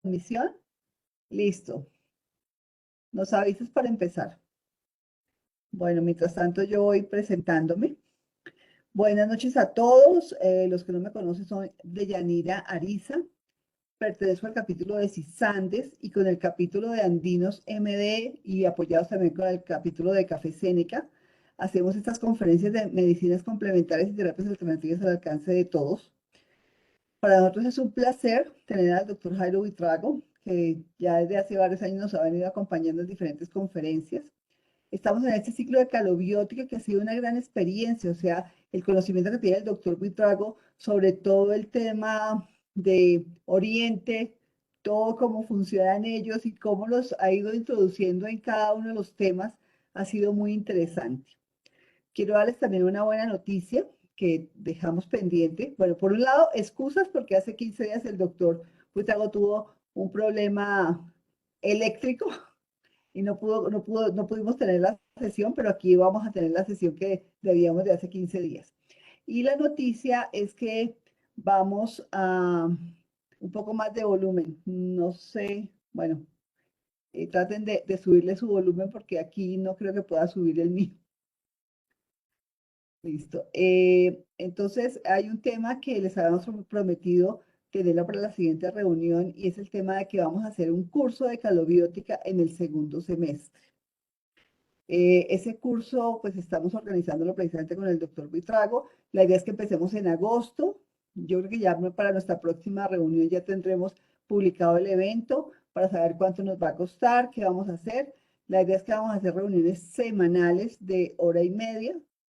Transmisión, listo. Nos avisas para empezar. Bueno, mientras tanto yo voy presentándome. Buenas noches a todos. Los que no me conocen son Deyanira Ariza. Pertenezco al capítulo de CISANDES y con el capítulo de Andinos MD y apoyados también con el capítulo de Café Cénica. Hacemos estas conferencias de medicinas complementarias y terapias alternativas al alcance de todos. Para nosotros es un placer tener al doctor Jairo Buitrago, que ya desde hace varios años nos ha venido acompañando en diferentes conferencias. Estamos en este ciclo de calobiótica que ha sido una gran experiencia, o sea, el conocimiento que tiene el doctor Buitrago sobre todo el tema de Oriente, todo cómo funcionan ellos y cómo los ha ido introduciendo en cada uno de los temas, ha sido muy interesante. Quiero darles también una buena noticia que dejamos pendiente. Bueno, por un lado, excusas porque hace 15 días el doctor Buitrago tuvo un problema eléctrico y no pudimos tener la sesión, pero aquí vamos a tener la sesión que debíamos de hace 15 días. Y la noticia es que vamos a un poco más de volumen. No sé, bueno, traten de subirle su volumen porque aquí no creo que pueda subir el mío. Listo. Entonces, hay un tema que les habíamos prometido tenerlo para la siguiente reunión y es el tema de que vamos a hacer un curso de calobiótica en el segundo semestre. Ese curso, pues estamos organizándolo precisamente con el doctor Buitrago. La idea es que empecemos en agosto. Yo creo que ya para nuestra próxima reunión ya tendremos publicado el evento para saber cuánto nos va a costar, qué vamos a hacer. La idea es que vamos a hacer reuniones semanales de hora y media,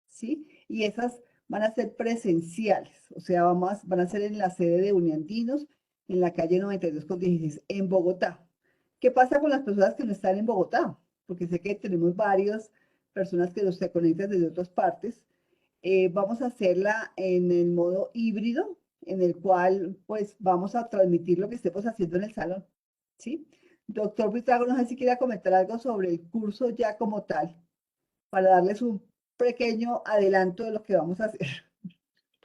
¿sí? Y esas van a ser presenciales, o sea, van a ser en la sede de Uniandinos, en la calle 92 con 16, en Bogotá. ¿Qué pasa con las personas que no están en Bogotá? Porque sé que tenemos varias personas que nos se conectan desde otras partes. Vamos a hacerla en el modo híbrido, en el cual pues vamos a transmitir lo que estemos haciendo en el salón, ¿sí? Doctor Buitrago, no sé si quiere comentar algo sobre el curso ya como tal, para darles un pequeño adelanto de lo que vamos a hacer.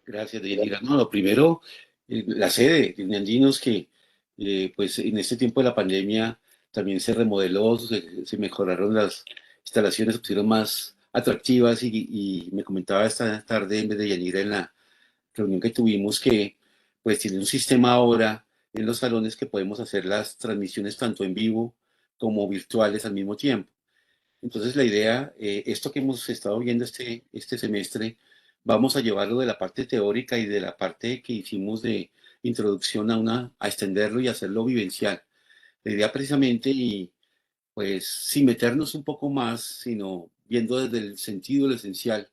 Gracias, Deyanira. No, lo primero, la sede de Uniandinos que, pues en este tiempo de la pandemia también se remodeló, se mejoraron las instalaciones, se pusieron más atractivas y me comentaba esta tarde en vez de Deyanira en la reunión que tuvimos que pues tiene un sistema ahora en los salones que podemos hacer las transmisiones tanto en vivo como virtuales al mismo tiempo. Entonces la idea, esto que hemos estado viendo este semestre, vamos a llevarlo de la parte teórica y de la parte que hicimos de introducción a extenderlo y hacerlo vivencial. La idea precisamente, y pues sin meternos un poco más, sino viendo desde el sentido, lo esencial.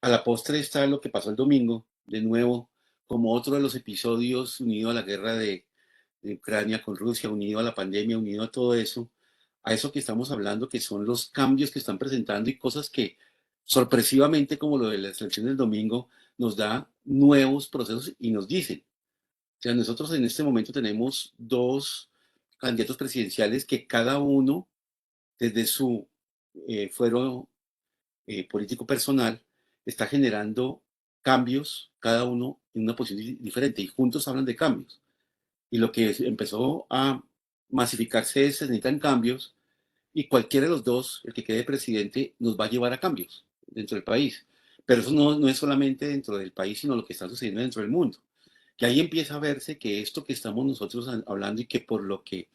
A la postre está lo que pasó el domingo, de nuevo, como otro de los episodios unido a la guerra de Ucrania con Rusia, unido a la pandemia, unido a eso que estamos hablando, que son los cambios que están presentando y cosas que sorpresivamente, como lo de la elección del domingo, nos da nuevos procesos y nos dicen. O sea, nosotros en este momento tenemos dos candidatos presidenciales que cada uno, desde su fuero político personal, está generando cambios, cada uno en una posición diferente, y juntos hablan de cambios. Y lo que empezó a masificarse es, se necesitan cambios, y cualquiera de los dos, el que quede presidente, nos va a llevar a cambios dentro del país. Pero eso no es solamente dentro del país, sino lo que está sucediendo dentro del mundo. Que ahí empieza a verse que esto que estamos nosotros hablando y que por lo que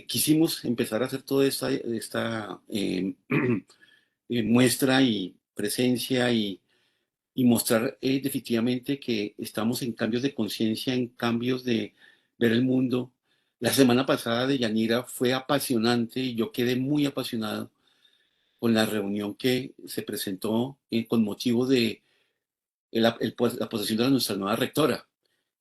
quisimos empezar a hacer toda esta muestra y presencia y mostrar definitivamente que estamos en cambios de conciencia, en cambios de ver el mundo. La semana pasada de Yanira fue apasionante y yo quedé muy apasionado con la reunión que se presentó con motivo de la posesión de nuestra nueva rectora.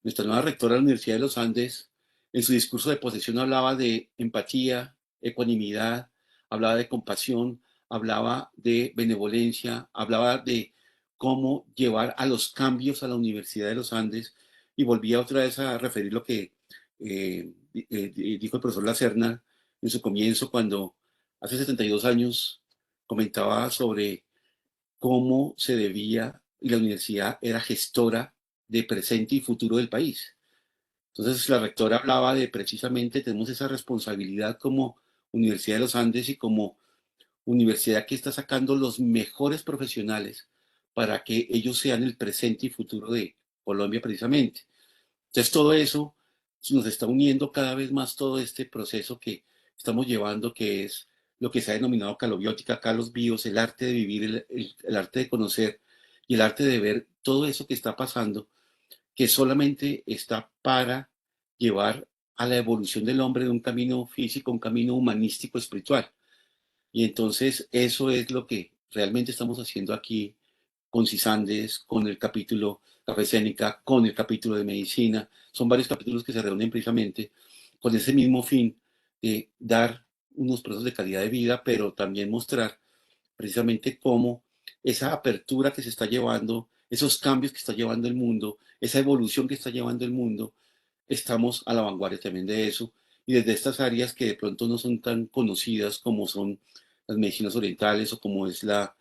Nuestra nueva rectora de la Universidad de los Andes, en su discurso de posesión hablaba de empatía, ecuanimidad, hablaba de compasión, hablaba de benevolencia, hablaba de cómo llevar a los cambios a la Universidad de los Andes y volvía otra vez a referir lo que dijo el profesor Lacerna en su comienzo cuando hace 72 años comentaba sobre cómo se debía y la universidad era gestora de presente y futuro del país. Entonces la rectora hablaba de precisamente tenemos esa responsabilidad como Universidad de los Andes y como universidad que está sacando los mejores profesionales para que ellos sean el presente y futuro de Colombia precisamente. Entonces todo eso nos está uniendo cada vez más todo este proceso que estamos llevando, que es lo que se ha denominado calobiótica, calos bios, el arte de vivir, el arte de conocer y el arte de ver todo eso que está pasando, que solamente está para llevar a la evolución del hombre de un camino físico, un camino humanístico, espiritual. Y entonces eso es lo que realmente estamos haciendo aquí con CISANDES, con el capítulo Café Cénica, con el capítulo de medicina. Son varios capítulos que se reúnen precisamente con ese mismo fin de dar unos procesos de calidad de vida, pero también mostrar precisamente cómo esa apertura que se está llevando, esos cambios que está llevando el mundo, esa evolución que está llevando el mundo, estamos a la vanguardia también de eso. Y desde estas áreas que de pronto no son tan conocidas como son las medicinas orientales o como es la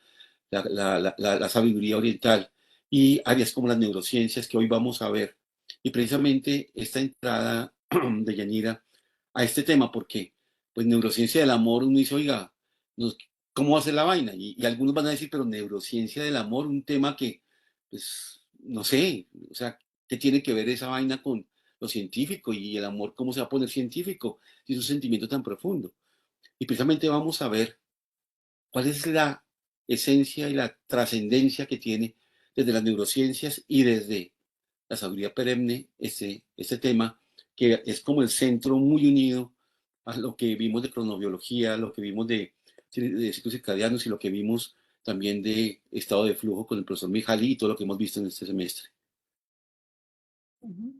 sabiduría oriental y áreas como las neurociencias que hoy vamos a ver. Y precisamente esta entrada de Yanira a este tema, porque pues neurociencia del amor, uno dice, oiga, ¿cómo va a ser la vaina? Y algunos van a decir, pero neurociencia del amor, un tema que, pues, no sé, o sea, ¿qué tiene que ver esa vaina con lo científico y el amor, cómo se va a poner científico si es un sentimiento tan profundo? Y precisamente vamos a ver cuál es la esencia y la trascendencia que tiene desde las neurociencias y desde la sabiduría perenne este tema, que es como el centro muy unido a lo que vimos de cronobiología, lo que vimos de ciclos circadianos y lo que vimos también de estado de flujo con el profesor Mihaly y todo lo que hemos visto en este semestre. Ujú.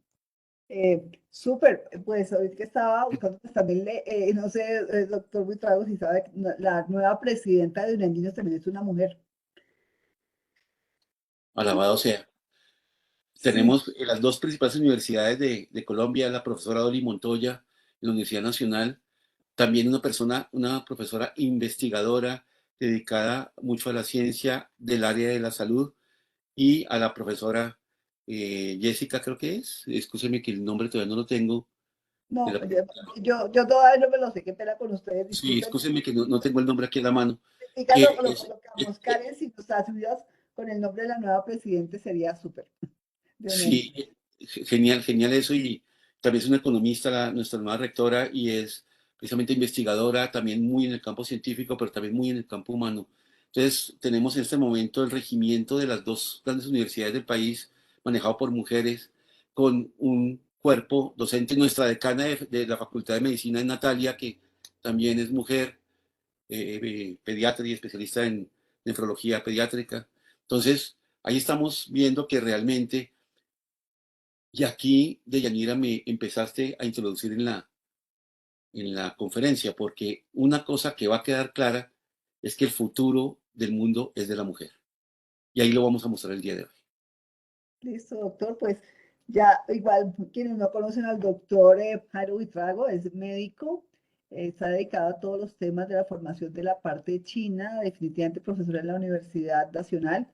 Súper, pues ahorita que estaba buscando, pues también, no sé, doctor Buitrago, si sabe, que la nueva presidenta de Unandinos también es una mujer. Alabado sea. Sí, Tenemos las dos principales universidades de Colombia, la profesora Dolly Montoya, en la Universidad Nacional, también una persona, una profesora investigadora dedicada mucho a la ciencia del área de la salud y a la profesora Jessica, creo que es, escúcheme que el nombre todavía no lo tengo, de no, la, yo todavía no me lo sé, qué pena con ustedes, sí, disculpen. escúcheme que no tengo el nombre aquí en la mano, Digan, que lo es, colocamos, Karen, si nos ayudas con el nombre de la nueva presidente sería súper, de sí, Unandinos. genial, genial eso. Y también es una economista, nuestra nueva rectora, y es precisamente investigadora, también muy en el campo científico, pero también muy en el campo humano. Entonces, tenemos en este momento el regimiento de las dos grandes universidades del país, manejado por mujeres, con un cuerpo docente. Nuestra decana de la Facultad de Medicina es Natalia, que también es mujer, pediatra y especialista en nefrología pediátrica. Entonces, ahí estamos viendo que realmente y aquí, Deyanira, me empezaste a introducir en la conferencia, porque una cosa que va a quedar clara es que el futuro del mundo es de la mujer. Y ahí lo vamos a mostrar el día de hoy. Listo, doctor, pues ya igual quienes no conocen al doctor Jairo Buitrago, es médico, está dedicado a todos los temas de la formación de la parte china, definitivamente profesor en la Universidad Nacional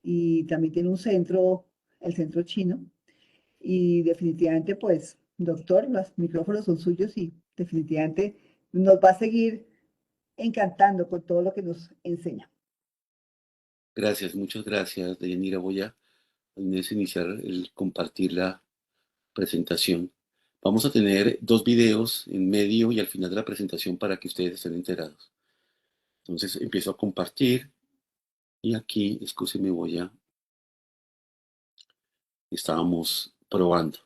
y también tiene un centro, el centro chino, y definitivamente pues, doctor, los micrófonos son suyos y definitivamente nos va a seguir encantando con todo lo que nos enseña. Gracias, muchas gracias, Deyanira. Voy a iniciar el compartir la presentación. Vamos a tener dos videos en medio y al final de la presentación para que ustedes estén enterados. Entonces empiezo a compartir y aquí, me voy a, estábamos probando.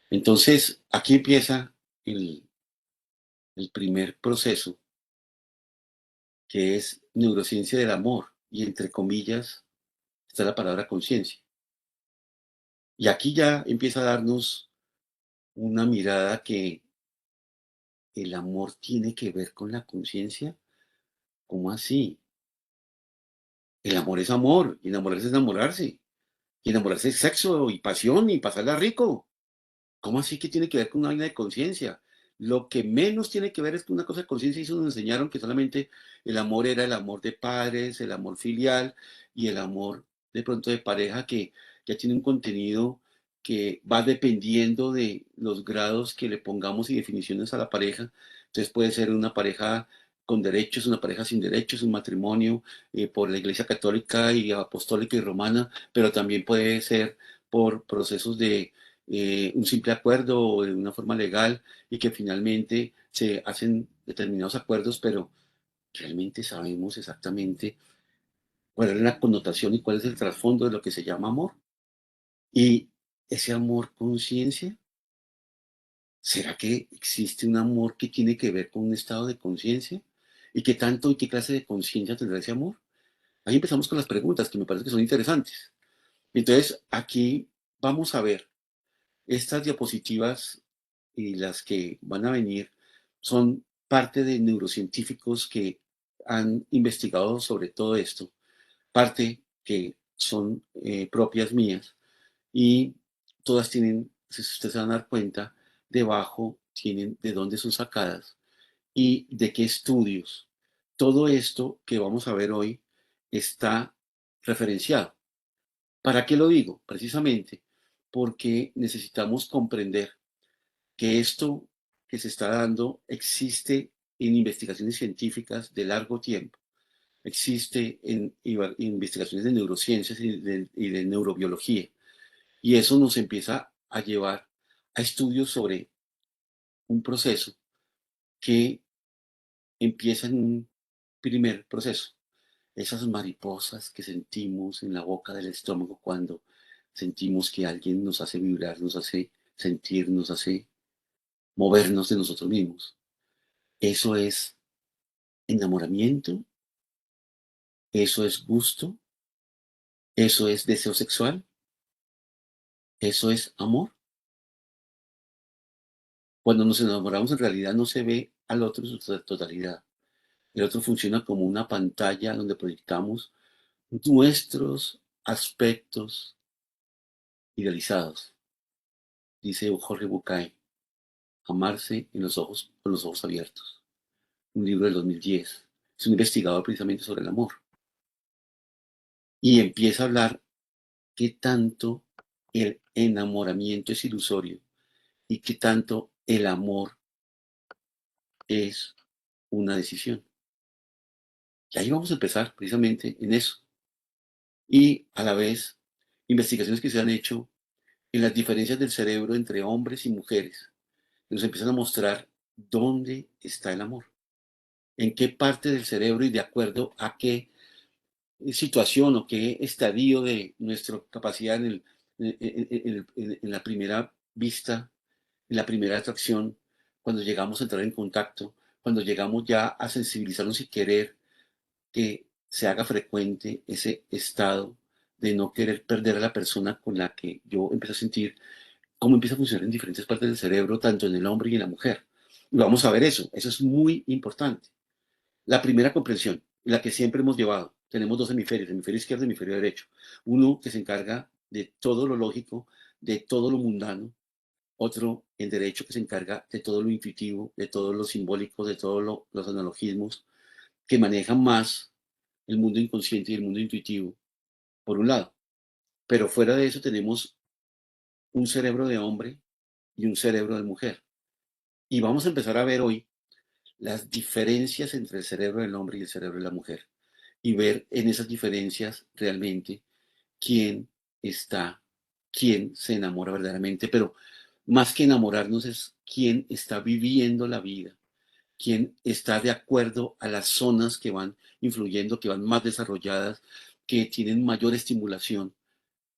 Entonces, aquí empieza el primer proceso, que es neurociencia del amor, y entre comillas está la palabra conciencia. Y aquí ya empieza a darnos una mirada que el amor tiene que ver con la conciencia. ¿Cómo así? El amor es amor, y enamorarse es enamorarse, y enamorarse es sexo y pasión y pasarla rico. ¿Cómo así que tiene que ver con una vaina de conciencia? Lo que menos tiene que ver es con una cosa de conciencia y eso nos enseñaron que solamente el amor era el amor de padres, el amor filial y el amor de pronto de pareja que ya tiene un contenido que va dependiendo de los grados que le pongamos y definiciones a la pareja. Entonces puede ser una pareja con derechos, una pareja sin derechos, un matrimonio por la Iglesia Católica y Apostólica y Romana, pero también puede ser por procesos de un simple acuerdo o de una forma legal y que finalmente se hacen determinados acuerdos, pero realmente sabemos exactamente cuál es la connotación y cuál es el trasfondo de lo que se llama amor. Y ese amor conciencia, ¿será que existe un amor que tiene que ver con un estado de conciencia? ¿Y qué tanto y qué clase de conciencia tendrá ese amor? Ahí empezamos con las preguntas que me parece que son interesantes. Entonces, aquí vamos a ver estas diapositivas y las que van a venir son parte de neurocientíficos que han investigado sobre todo esto, parte que son propias mías y todas tienen, si ustedes se van a dar cuenta, debajo tienen de dónde son sacadas y de qué estudios. Todo esto que vamos a ver hoy está referenciado. ¿Para qué lo digo? Precisamente porque necesitamos comprender que esto que se está dando existe en investigaciones científicas de largo tiempo, existe en investigaciones de neurociencias y de neurobiología, y eso nos empieza a llevar a estudios sobre un proceso que empieza en un primer proceso. Esas mariposas que sentimos en la boca del estómago cuando sentimos que alguien nos hace vibrar, nos hace sentir, nos hace movernos de nosotros mismos. Eso es enamoramiento, eso es gusto, eso es deseo sexual, eso es amor. Cuando nos enamoramos en realidad no se ve al otro en su totalidad. El otro funciona como una pantalla donde proyectamos nuestros aspectos idealizados. Dice Jorge Bucay, amarse en los ojos, con los ojos abiertos. Un libro del 2010. Es un investigador precisamente sobre el amor. Y empieza a hablar qué tanto el enamoramiento es ilusorio y qué tanto el amor es una decisión. Y ahí vamos a empezar precisamente en eso. Y a la vez, investigaciones que se han hecho en las diferencias del cerebro entre hombres y mujeres, que nos empiezan a mostrar dónde está el amor, en qué parte del cerebro y de acuerdo a qué situación o qué estadio de nuestra capacidad en la primera vista, en la primera atracción, cuando llegamos a entrar en contacto, cuando llegamos ya a sensibilizarnos y querer que se haga frecuente ese estado de no querer perder a la persona con la que yo empiezo a sentir cómo empieza a funcionar en diferentes partes del cerebro, tanto en el hombre y en la mujer. Y vamos a ver eso es muy importante. La primera comprensión, la que siempre hemos llevado, tenemos dos hemisferios, hemisferio izquierdo y hemisferio derecho. Uno que se encarga de todo lo lógico, de todo lo mundano, otro, el derecho, que se encarga de todo lo intuitivo, de todo lo simbólico, de todos los analogismos, que manejan más el mundo inconsciente y el mundo intuitivo, por un lado. Pero fuera de eso tenemos un cerebro de hombre y un cerebro de mujer. Y vamos a empezar a ver hoy las diferencias entre el cerebro del hombre y el cerebro de la mujer. Y ver en esas diferencias realmente quién está, quién se enamora verdaderamente. Pero más que enamorarnos es quién está viviendo la vida, quién está de acuerdo a las zonas que van influyendo, que van más desarrolladas, que tienen mayor estimulación,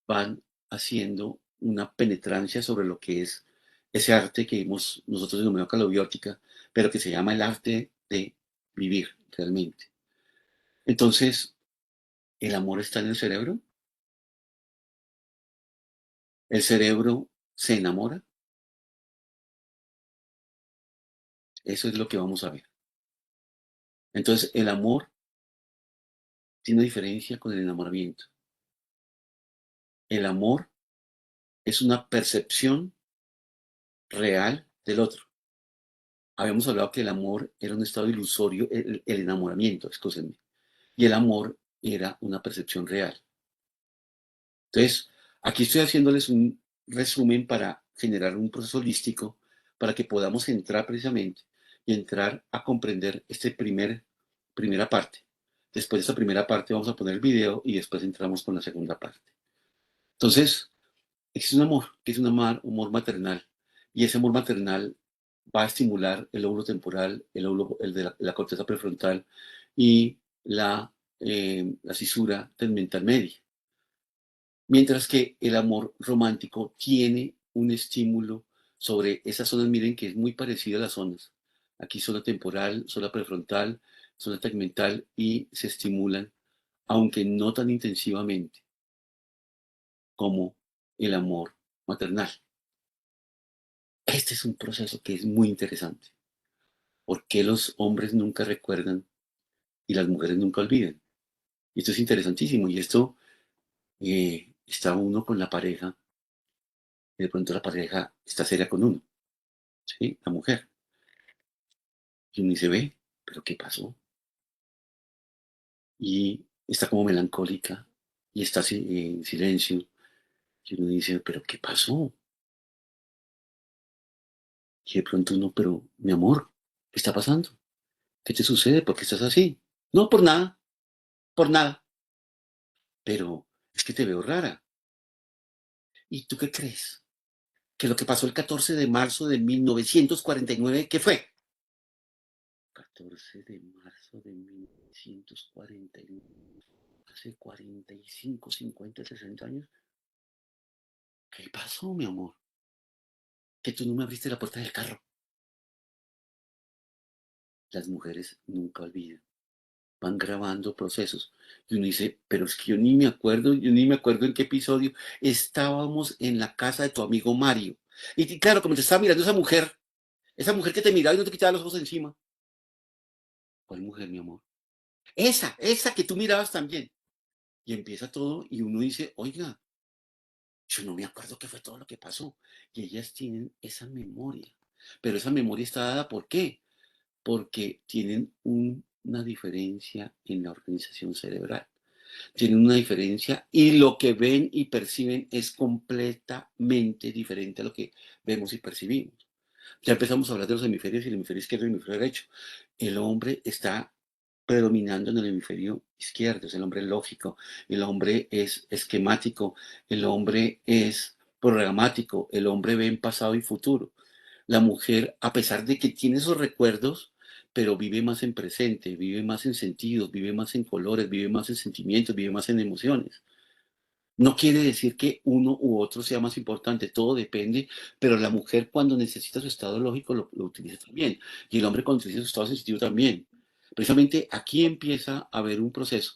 van haciendo una penetrancia sobre lo que es ese arte que hemos nosotros denominado calobiótica, pero que se llama el arte de vivir realmente. Entonces, ¿el amor está en el cerebro? ¿El cerebro se enamora? Eso es lo que vamos a ver. Entonces, el amor tiene diferencia con el enamoramiento. El amor es una percepción real del otro. Habíamos hablado que el amor era un estado ilusorio, el enamoramiento, escúchenme, y el amor era una percepción real. Entonces, aquí estoy haciéndoles resumen para generar un proceso holístico para que podamos entrar precisamente y entrar a comprender primera parte. Después de esta primera parte vamos a poner el video y después entramos con la segunda parte. Entonces, existe un amor, que es un amor maternal, y ese amor maternal va a estimular el lóbulo temporal, el de la corteza prefrontal y la cisura tegmental media. Mientras que el amor romántico tiene un estímulo sobre esas zonas, miren que es muy parecido a las zonas. Aquí zona temporal, zona prefrontal, zona tegmental y se estimulan, aunque no tan intensivamente como el amor maternal. Este es un proceso que es muy interesante. ¿Por qué los hombres nunca recuerdan y las mujeres nunca olvidan? Y esto es interesantísimo. Y esto está uno con la pareja y de pronto la pareja está seria con uno, ¿sí? La mujer. Y uno dice, ve, ¿pero qué pasó? Y está como melancólica y está en silencio. Y uno dice, ¿pero qué pasó? Y de pronto uno, pero mi amor, ¿qué está pasando? ¿Qué te sucede? ¿Por qué estás así? No, por nada, por nada. Pero es que te veo rara. ¿Y tú qué crees? Que lo que pasó el 14 de marzo de 1949, ¿qué fue? 14 de marzo de 1949, hace 45, 50, 60 años. ¿Qué pasó, mi amor? Que tú no me abriste la puerta del carro. Las mujeres nunca olvidan, van grabando procesos. Y uno dice, pero es que yo ni me acuerdo en qué episodio estábamos en la casa de tu amigo Mario. Y claro, como te estaba mirando esa mujer que te miraba y no te quitaba los ojos encima. ¿Cuál mujer, mi amor? Esa que tú mirabas también. Y empieza todo y uno dice, oiga, yo no me acuerdo qué fue todo lo que pasó. Y ellas tienen esa memoria. Pero esa memoria está dada ¿por qué? Porque tienen una diferencia en la organización cerebral. Tienen una diferencia y lo que ven y perciben es completamente diferente a lo que vemos y percibimos. Ya empezamos a hablar de los hemisferios y el hemisferio izquierdo y el hemisferio derecho. El hombre está predominando en el hemisferio izquierdo, es el hombre lógico, el hombre es esquemático, el hombre es programático, el hombre ve en pasado y futuro. La mujer, a pesar de que tiene esos recuerdos, pero vive más en presente, vive más en sentidos, vive más en colores, vive más en sentimientos, vive más en emociones. No quiere decir que uno u otro sea más importante, todo depende, pero la mujer cuando necesita su estado lógico lo utiliza también, y el hombre cuando necesita su estado sensitivo también. Precisamente aquí empieza a haber un proceso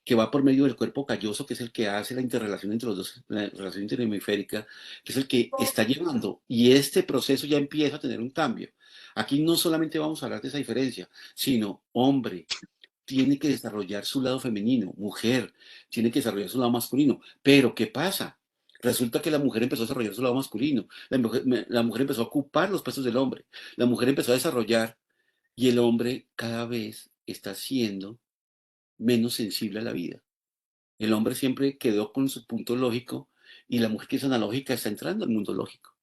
que va por medio del cuerpo calloso, que es el que hace la interrelación entre los dos, la relación interhemisférica, que es el que está llevando, y este proceso ya empieza a tener un cambio. Aquí no solamente vamos a hablar de esa diferencia, sino hombre, tiene que desarrollar su lado femenino, mujer, tiene que desarrollar su lado masculino. Pero, ¿qué pasa? Resulta que la mujer empezó a desarrollar su lado masculino, la mujer empezó a ocupar los puestos del hombre, la mujer empezó a desarrollar y el hombre cada vez está siendo menos sensible a la vida. El hombre siempre quedó con su punto lógico y la mujer que es analógica está entrando al mundo lógico.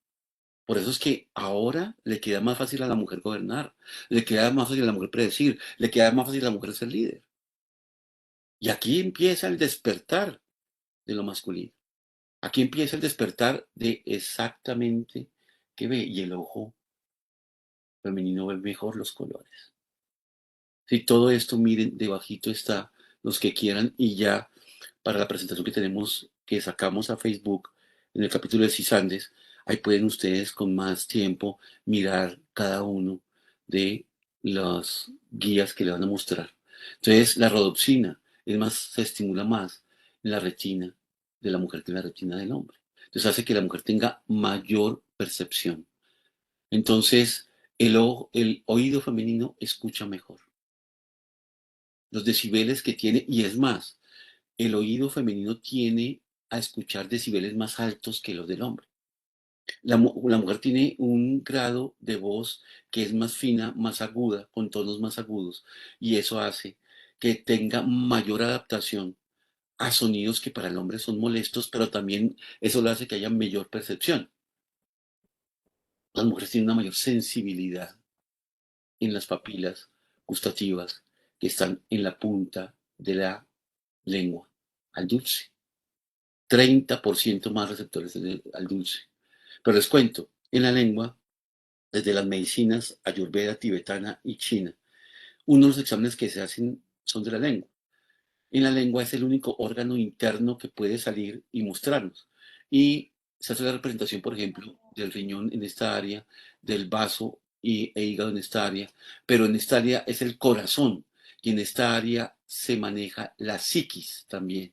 Por eso es que ahora le queda más fácil a la mujer gobernar, le queda más fácil a la mujer predecir, le queda más fácil a la mujer ser líder. Y aquí empieza el despertar de lo masculino. Aquí empieza el despertar de exactamente qué ve. Y el ojo femenino ve mejor los colores. Si todo esto, miren, debajito está los que quieran y ya para la presentación que tenemos, que sacamos a Facebook en el capítulo de Cisandes, ahí pueden ustedes con más tiempo mirar cada uno de las guías que le van a mostrar. Entonces, la rodopsina se estimula más en la retina de la mujer que en la retina del hombre. Entonces hace que la mujer tenga mayor percepción. Entonces, el oído femenino escucha mejor. Los decibeles que tiene, y es más, el oído femenino tiene a escuchar decibeles más altos que los del hombre. La mujer tiene un grado de voz que es más fina, más aguda, con tonos más agudos, y eso hace que tenga mayor adaptación a sonidos que para el hombre son molestos, pero también eso lo hace que haya mayor percepción. Las mujeres tienen una mayor sensibilidad en las papilas gustativas que están en la punta de la lengua, al dulce. 30% más receptores al dulce. Pero les cuento, en la lengua, desde las medicinas ayurveda, tibetana y china, uno de los exámenes que se hacen son de la lengua. En la lengua es el único órgano interno que puede salir y mostrarnos. Y se hace la representación, por ejemplo, del riñón en esta área, del vaso e hígado en esta área, pero en esta área es el corazón y en esta área se maneja la psiquis también.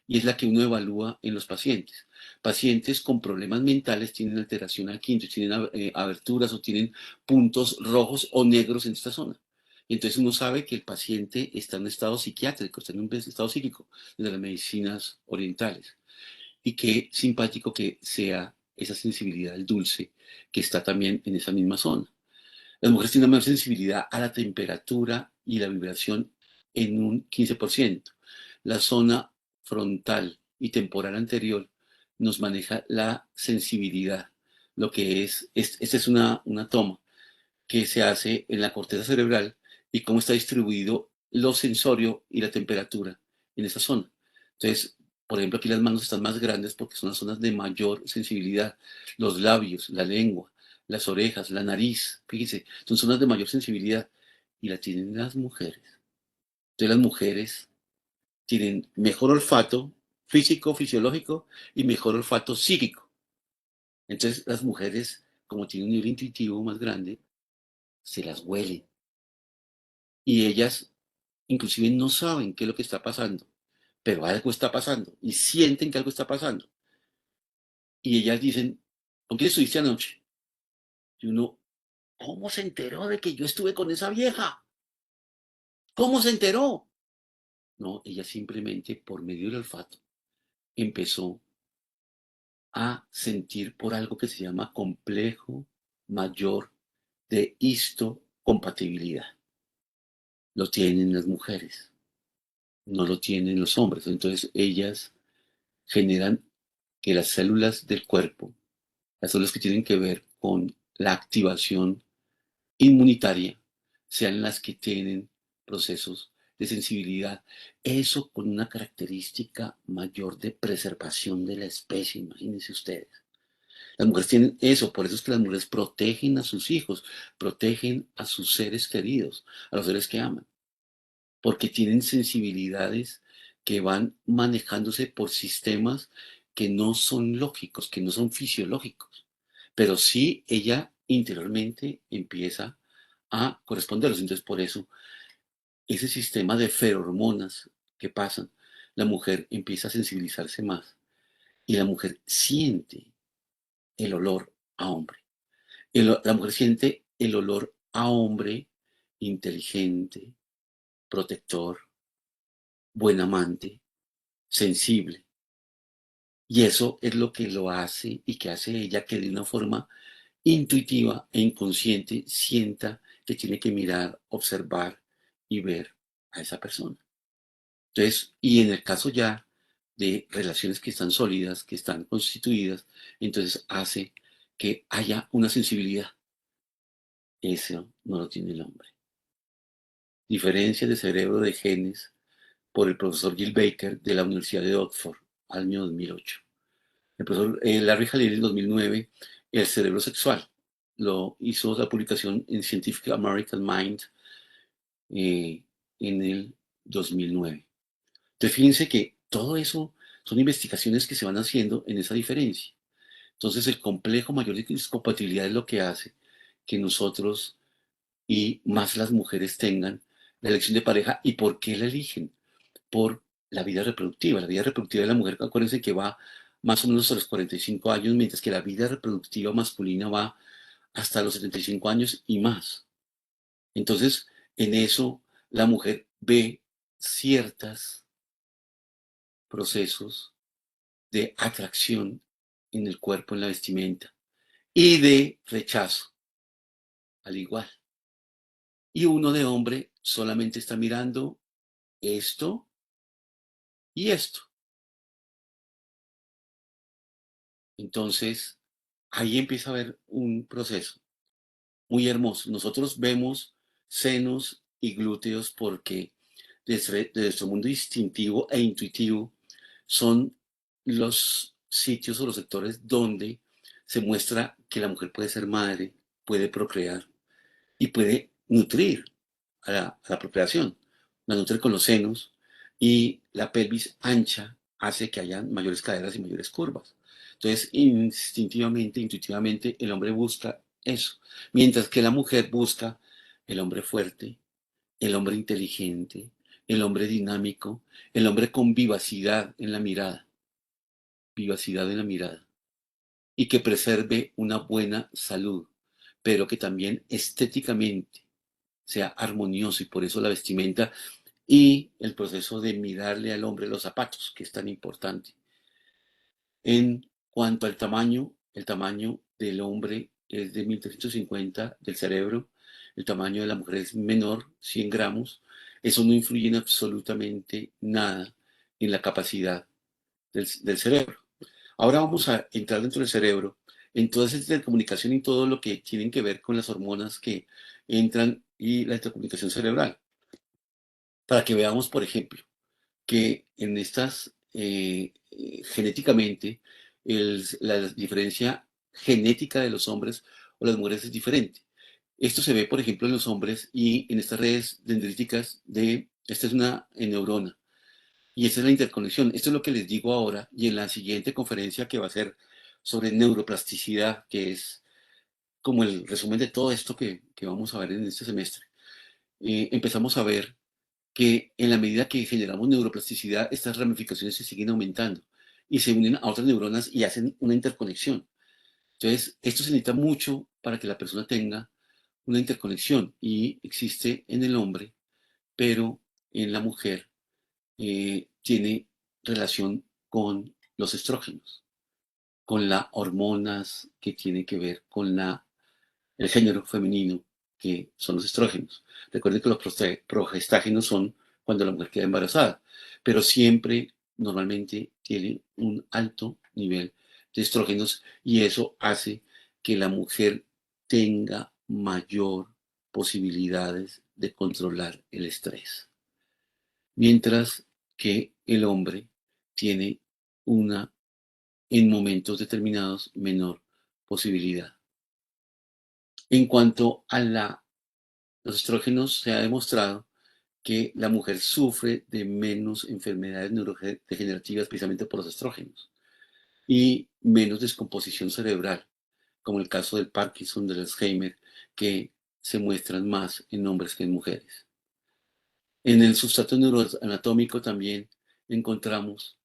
Y es la que uno evalúa en los pacientes. Pacientes con problemas mentales tienen alteración al quinto, tienen aberturas o tienen puntos rojos o negros en esta zona. Entonces uno sabe que el paciente está en un estado psiquiátrico, está en un estado psíquico de las medicinas orientales. Y qué simpático que sea esa sensibilidad al dulce que está también en esa misma zona. Las mujeres tienen una mayor sensibilidad a la temperatura y la vibración en un 15%. La zona frontal y temporal anterior nos maneja la sensibilidad, lo que esta es una toma que se hace en la corteza cerebral y cómo está distribuido lo sensorio y la temperatura en esa zona. Entonces, por ejemplo, aquí las manos están más grandes porque son las zonas de mayor sensibilidad. Los labios, la lengua, las orejas, la nariz, fíjense, son zonas de mayor sensibilidad y la tienen las mujeres. Entonces las mujeres tienen mejor olfato físico, fisiológico y mejor olfato psíquico. Entonces las mujeres, como tienen un nivel intuitivo más grande, se las huelen. Y ellas inclusive no saben qué es lo que está pasando, pero algo está pasando y sienten que algo está pasando. Y ellas dicen, ¿con quién estuviste anoche? Y uno, ¿cómo se enteró de que yo estuve con esa vieja? ¿Cómo se enteró? No, ella simplemente por medio del olfato empezó a sentir por algo que se llama complejo mayor de histocompatibilidad. Lo tienen las mujeres, no lo tienen los hombres. Entonces ellas generan que las células del cuerpo, las células que tienen que ver con la activación inmunitaria, sean las que tienen procesos de sensibilidad. Eso con una característica mayor de preservación de la especie, imagínense ustedes. Las mujeres tienen eso, por eso es que las mujeres protegen a sus hijos, protegen a sus seres queridos, a los seres que aman, porque tienen sensibilidades que van manejándose por sistemas que no son lógicos, que no son fisiológicos, pero sí ella interiormente empieza a corresponderlos. Entonces, por eso, ese sistema de ferormonas que pasan, la mujer empieza a sensibilizarse más y la mujer siente el olor a hombre. La mujer siente el olor a hombre inteligente, protector, buen amante, sensible. Y eso es lo que lo hace y que hace ella que de una forma intuitiva e inconsciente sienta que tiene que mirar, observar y ver a esa persona. Entonces, y en el caso ya de relaciones que están sólidas, que están constituidas, entonces hace que haya una sensibilidad. Eso no lo tiene el hombre. Diferencia de cerebro de genes por el profesor Jill Baker de la Universidad de Oxford, año 2008. El profesor Larry Halil en 2009, El cerebro sexual. Lo hizo la publicación en Scientific American Mind en el 2009. Entonces, fíjense que todo eso son investigaciones que se van haciendo en esa diferencia. Entonces, el complejo mayor de incompatibilidad es lo que hace que nosotros y más las mujeres tengan la elección de pareja. ¿Y por qué la eligen? Por la vida reproductiva. La vida reproductiva de la mujer, acuérdense que va más o menos a los 45 años, mientras que la vida reproductiva masculina va hasta los 75 años y más. Entonces, en eso la mujer ve ciertos procesos de atracción en el cuerpo, en la vestimenta y de rechazo, al igual. Y uno de hombre solamente está mirando esto y esto. Entonces, ahí empieza a haber un proceso muy hermoso. Nosotros vemos senos y glúteos porque de nuestro mundo instintivo e intuitivo son los sitios o los sectores donde se muestra que la mujer puede ser madre, puede procrear y puede nutrir a la procreación. La nutre con los senos y la pelvis ancha hace que haya mayores caderas y mayores curvas. Entonces, instintivamente, intuitivamente, el hombre busca eso, mientras que la mujer busca el hombre fuerte, el hombre inteligente, el hombre dinámico, el hombre con vivacidad en la mirada, y que preserve una buena salud, pero que también estéticamente sea armonioso, y por eso la vestimenta y el proceso de mirarle al hombre los zapatos, que es tan importante. En cuanto al tamaño, el tamaño del hombre es de 1350 del cerebro, el tamaño de la mujer es menor, 100 gramos. Eso no influye en absolutamente nada en la capacidad del cerebro. Ahora vamos a entrar dentro del cerebro, en toda esa intercomunicación y todo lo que tienen que ver con las hormonas que entran y la intercomunicación cerebral. Para que veamos, por ejemplo, que en estas, genéticamente, la diferencia genética de los hombres o las mujeres es diferente. Esto se ve, por ejemplo, en los hombres y en estas redes dendríticas esta es una neurona y esta es la interconexión. Esto es lo que les digo ahora y en la siguiente conferencia que va a ser sobre neuroplasticidad, que es como el resumen de todo esto que vamos a ver en este semestre. Empezamos a ver que en la medida que generamos neuroplasticidad, estas ramificaciones se siguen aumentando y se unen a otras neuronas y hacen una interconexión. Entonces, esto se necesita mucho para que la persona tenga una interconexión y existe en el hombre, pero en la mujer tiene relación con los estrógenos, con las hormonas que tienen que ver con el género femenino, que son los estrógenos. Recuerden que los progestágenos son cuando la mujer queda embarazada, pero siempre, normalmente, tiene un alto nivel de estrógenos y eso hace que la mujer tenga mayor posibilidades de controlar el estrés, mientras que el hombre tiene una, en momentos determinados, menor posibilidad. En cuanto a los estrógenos, se ha demostrado que la mujer sufre de menos enfermedades neurodegenerativas precisamente por los estrógenos y menos descomposición cerebral, como el caso del Parkinson, del Alzheimer, que se muestran más en hombres que en mujeres. En el sustrato neuroanatómico también encontramos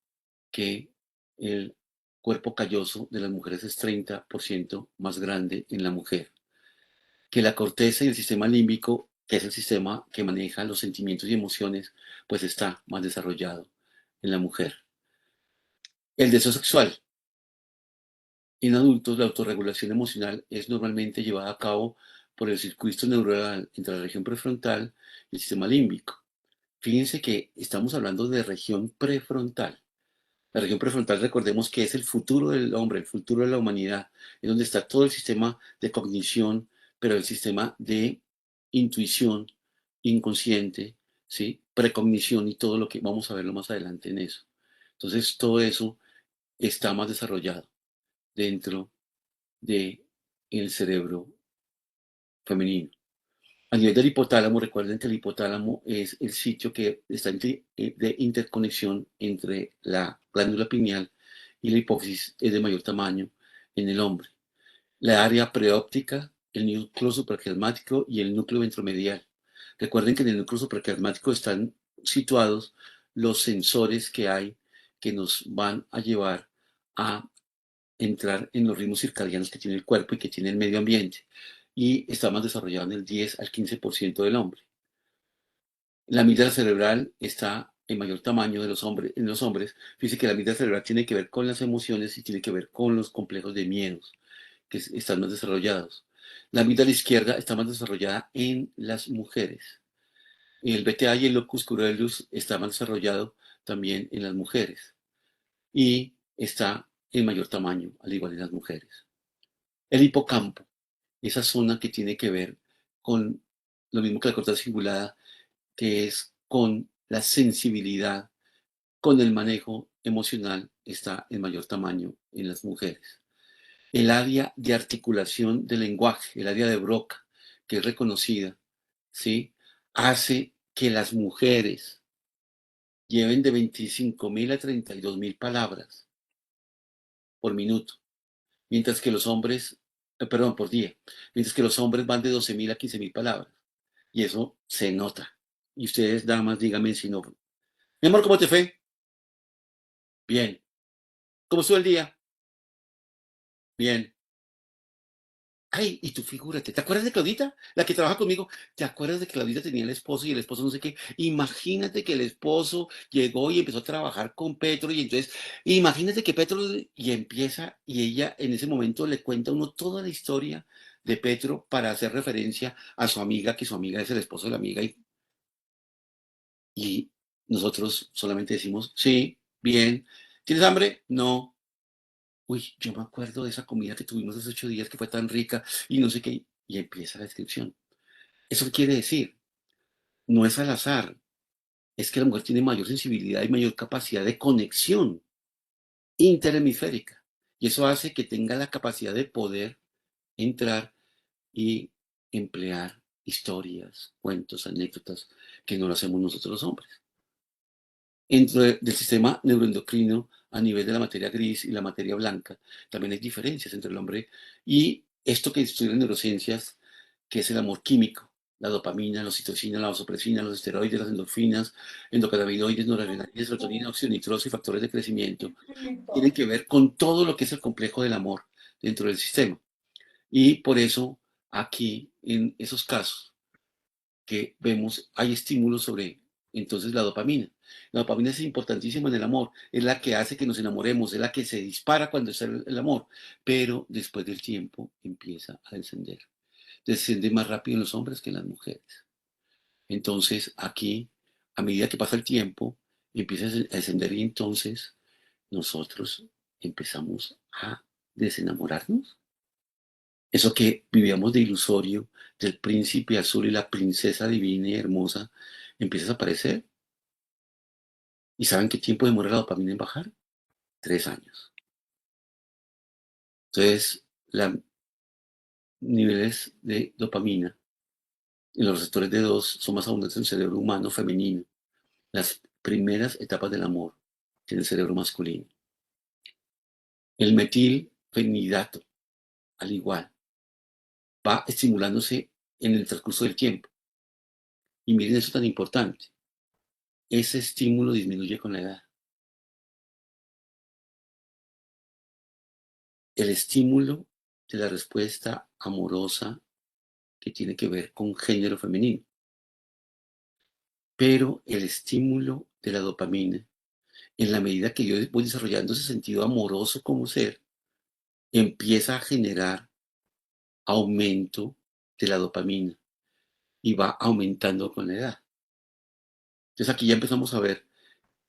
que el cuerpo calloso de las mujeres es 30% más grande en la mujer, que la corteza y el sistema límbico, que es el sistema que maneja los sentimientos y emociones, pues está más desarrollado en la mujer. El deseo sexual. En adultos, la autorregulación emocional es normalmente llevada a cabo por el circuito neuronal entre la región prefrontal y el sistema límbico. Fíjense que estamos hablando de región prefrontal. La región prefrontal, recordemos que es el futuro del hombre, el futuro de la humanidad, es donde está todo el sistema de cognición, pero el sistema de intuición, inconsciente, ¿sí? Precognición y todo lo que vamos a verlo más adelante en eso. Entonces, todo eso está más desarrollado dentro del cerebro femenino. A nivel del hipotálamo, recuerden que el hipotálamo es el sitio que está de interconexión entre la glándula pineal y la hipófisis, es de mayor tamaño en el hombre. La área preóptica, el núcleo supraquiasmático y el núcleo ventromedial. Recuerden que en el núcleo supraquiasmático están situados los sensores que hay que nos van a llevar a entrar en los ritmos circadianos que tiene el cuerpo y que tiene el medio ambiente. Y está más desarrollado en el 10 al 15% del hombre. La amígdala cerebral está en mayor tamaño en los hombres. Fíjense que la amígdala cerebral tiene que ver con las emociones y tiene que ver con los complejos de miedos, que están más desarrollados. La amígdala izquierda está más desarrollada en las mujeres. El BTA y el locus coeruleus está más desarrollado también en las mujeres. Y está en mayor tamaño, al igual que las mujeres. El hipocampo, esa zona que tiene que ver con lo mismo que la corteza cingulada, que es con la sensibilidad, con el manejo emocional, está en mayor tamaño en las mujeres. El área de articulación del lenguaje, el área de Broca, que es reconocida, ¿sí? Hace que las mujeres lleven de 25.000 a 32.000 palabras por minuto, mientras que los hombres, perdón, por día, mientras que los hombres van de 12.000 a 15.000 palabras. Y eso se nota. Y ustedes, damas, díganme si no. Mi amor, ¿cómo te fue? Bien. ¿Cómo estuvo el día? Bien. Ay, y tú figúrate, ¿te acuerdas de Claudita? La que trabaja conmigo. ¿Te acuerdas de que Claudita tenía el esposo y el esposo no sé qué? Imagínate que el esposo llegó y empezó a trabajar con Petro y entonces, imagínate que Petro y empieza y ella en ese momento le cuenta a uno toda la historia de Petro para hacer referencia a su amiga, que su amiga es el esposo de la amiga y nosotros solamente decimos, sí, bien. ¿Tienes hambre? No. Uy, yo me acuerdo de esa comida que tuvimos hace 8 días que fue tan rica y no sé qué. Y empieza la descripción. ¿Eso qué quiere decir? No es al azar. Es que la mujer tiene mayor sensibilidad y mayor capacidad de conexión interhemisférica. Y eso hace que tenga la capacidad de poder entrar y emplear historias, cuentos, anécdotas que no lo hacemos nosotros los hombres. Dentro del sistema neuroendocrino, a nivel de la materia gris y la materia blanca, también hay diferencias entre el hombre y esto que estudian neurociencias, que es el amor químico, la dopamina, la oxitocina, la vasopresina, los esteroides, las endorfinas, endocannabinoides, noradrenalina, serotonina, óxido nitroso y factores de crecimiento, tienen que ver con todo lo que es el complejo del amor dentro del sistema. Y por eso aquí, en esos casos, que vemos, hay estímulos sobre entonces la dopamina. La dopamina es importantísima en el amor, es la que hace que nos enamoremos, es la que se dispara cuando está el amor, pero después del tiempo empieza a descender. Desciende más rápido en los hombres que en las mujeres. Entonces aquí, a medida que pasa el tiempo, empieza a descender y entonces nosotros empezamos a desenamorarnos. Eso que vivíamos de ilusorio, del príncipe azul y la princesa divina y hermosa, empieza a desaparecer. ¿Y saben qué tiempo demora la dopamina en bajar? 3 años. Entonces, los niveles de dopamina en los receptores de 2 son más abundantes en el cerebro humano femenino. Las primeras etapas del amor en el cerebro masculino. El metilfenidato, al igual, va estimulándose en el transcurso del tiempo. Y miren eso tan importante. Ese estímulo disminuye con la edad. El estímulo de la respuesta amorosa que tiene que ver con género femenino. Pero el estímulo de la dopamina, en la medida que yo voy desarrollando ese sentido amoroso como ser, empieza a generar aumento de la dopamina y va aumentando con la edad. Entonces aquí ya empezamos a ver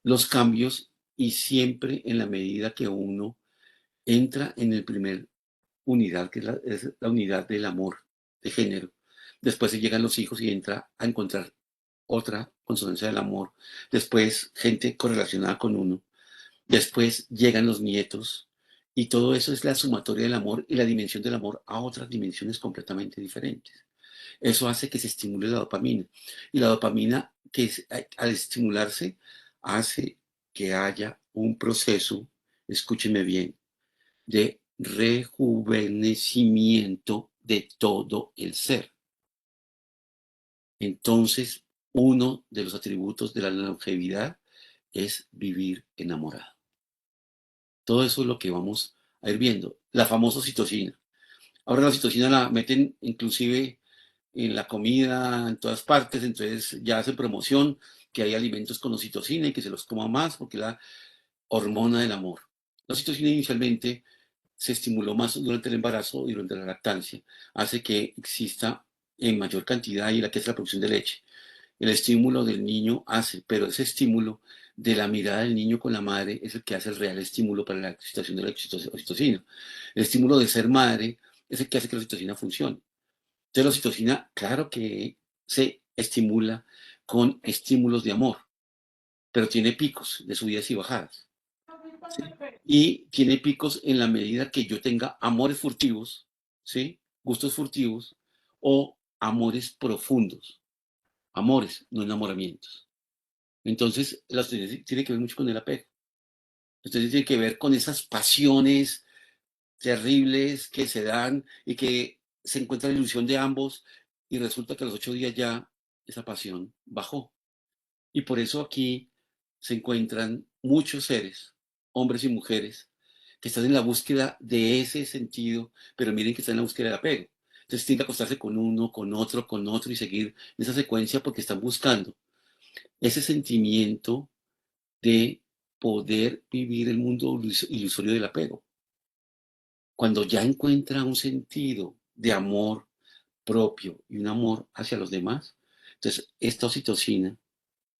los cambios y siempre en la medida que uno entra en el primer unidad, que es la unidad del amor de género. Después se llegan los hijos y entra a encontrar otra consonancia del amor. Después gente correlacionada con uno. Después llegan los nietos. Y todo eso es la sumatoria del amor y la dimensión del amor a otras dimensiones completamente diferentes. Eso hace que se estimule la dopamina. Y la dopamina, que al estimularse, hace que haya un proceso, escúcheme bien, de rejuvenecimiento de todo el ser. Entonces, uno de los atributos de la longevidad es vivir enamorado. Todo eso es lo que vamos a ir viendo. La famosa oxitocina. Ahora la oxitocina la meten inclusive en la comida, en todas partes, entonces ya hacen promoción que hay alimentos con oxitocina y que se los coma más porque la hormona del amor. La oxitocina inicialmente se estimuló más durante el embarazo y durante la lactancia, hace que exista en mayor cantidad y la que es la producción de leche. El estímulo del niño hace, pero ese estímulo de la mirada del niño con la madre es el que hace el real estímulo para la excitación de la oxitocina. El estímulo de ser madre es el que hace que la oxitocina funcione. Entonces la oxitocina, claro que se estimula con estímulos de amor, pero tiene picos de subidas y bajadas. ¿Sí? Y tiene picos en la medida que yo tenga amores furtivos, ¿sí? Gustos furtivos, o amores profundos. Amores, no enamoramientos. Entonces, la oxitocina tiene que ver mucho con el apego. Entonces, tiene que ver con esas pasiones terribles que se dan y que se encuentra la ilusión de ambos y resulta que a los 8 días ya esa pasión bajó. Y por eso aquí se encuentran muchos seres, hombres y mujeres, que están en la búsqueda de ese sentido, pero miren que están en la búsqueda del apego. Entonces tienen que acostarse con uno, con otro y seguir en esa secuencia porque están buscando ese sentimiento de poder vivir el mundo ilusorio del apego. Cuando ya encuentra un sentido de amor propio y un amor hacia los demás, entonces esta oxitocina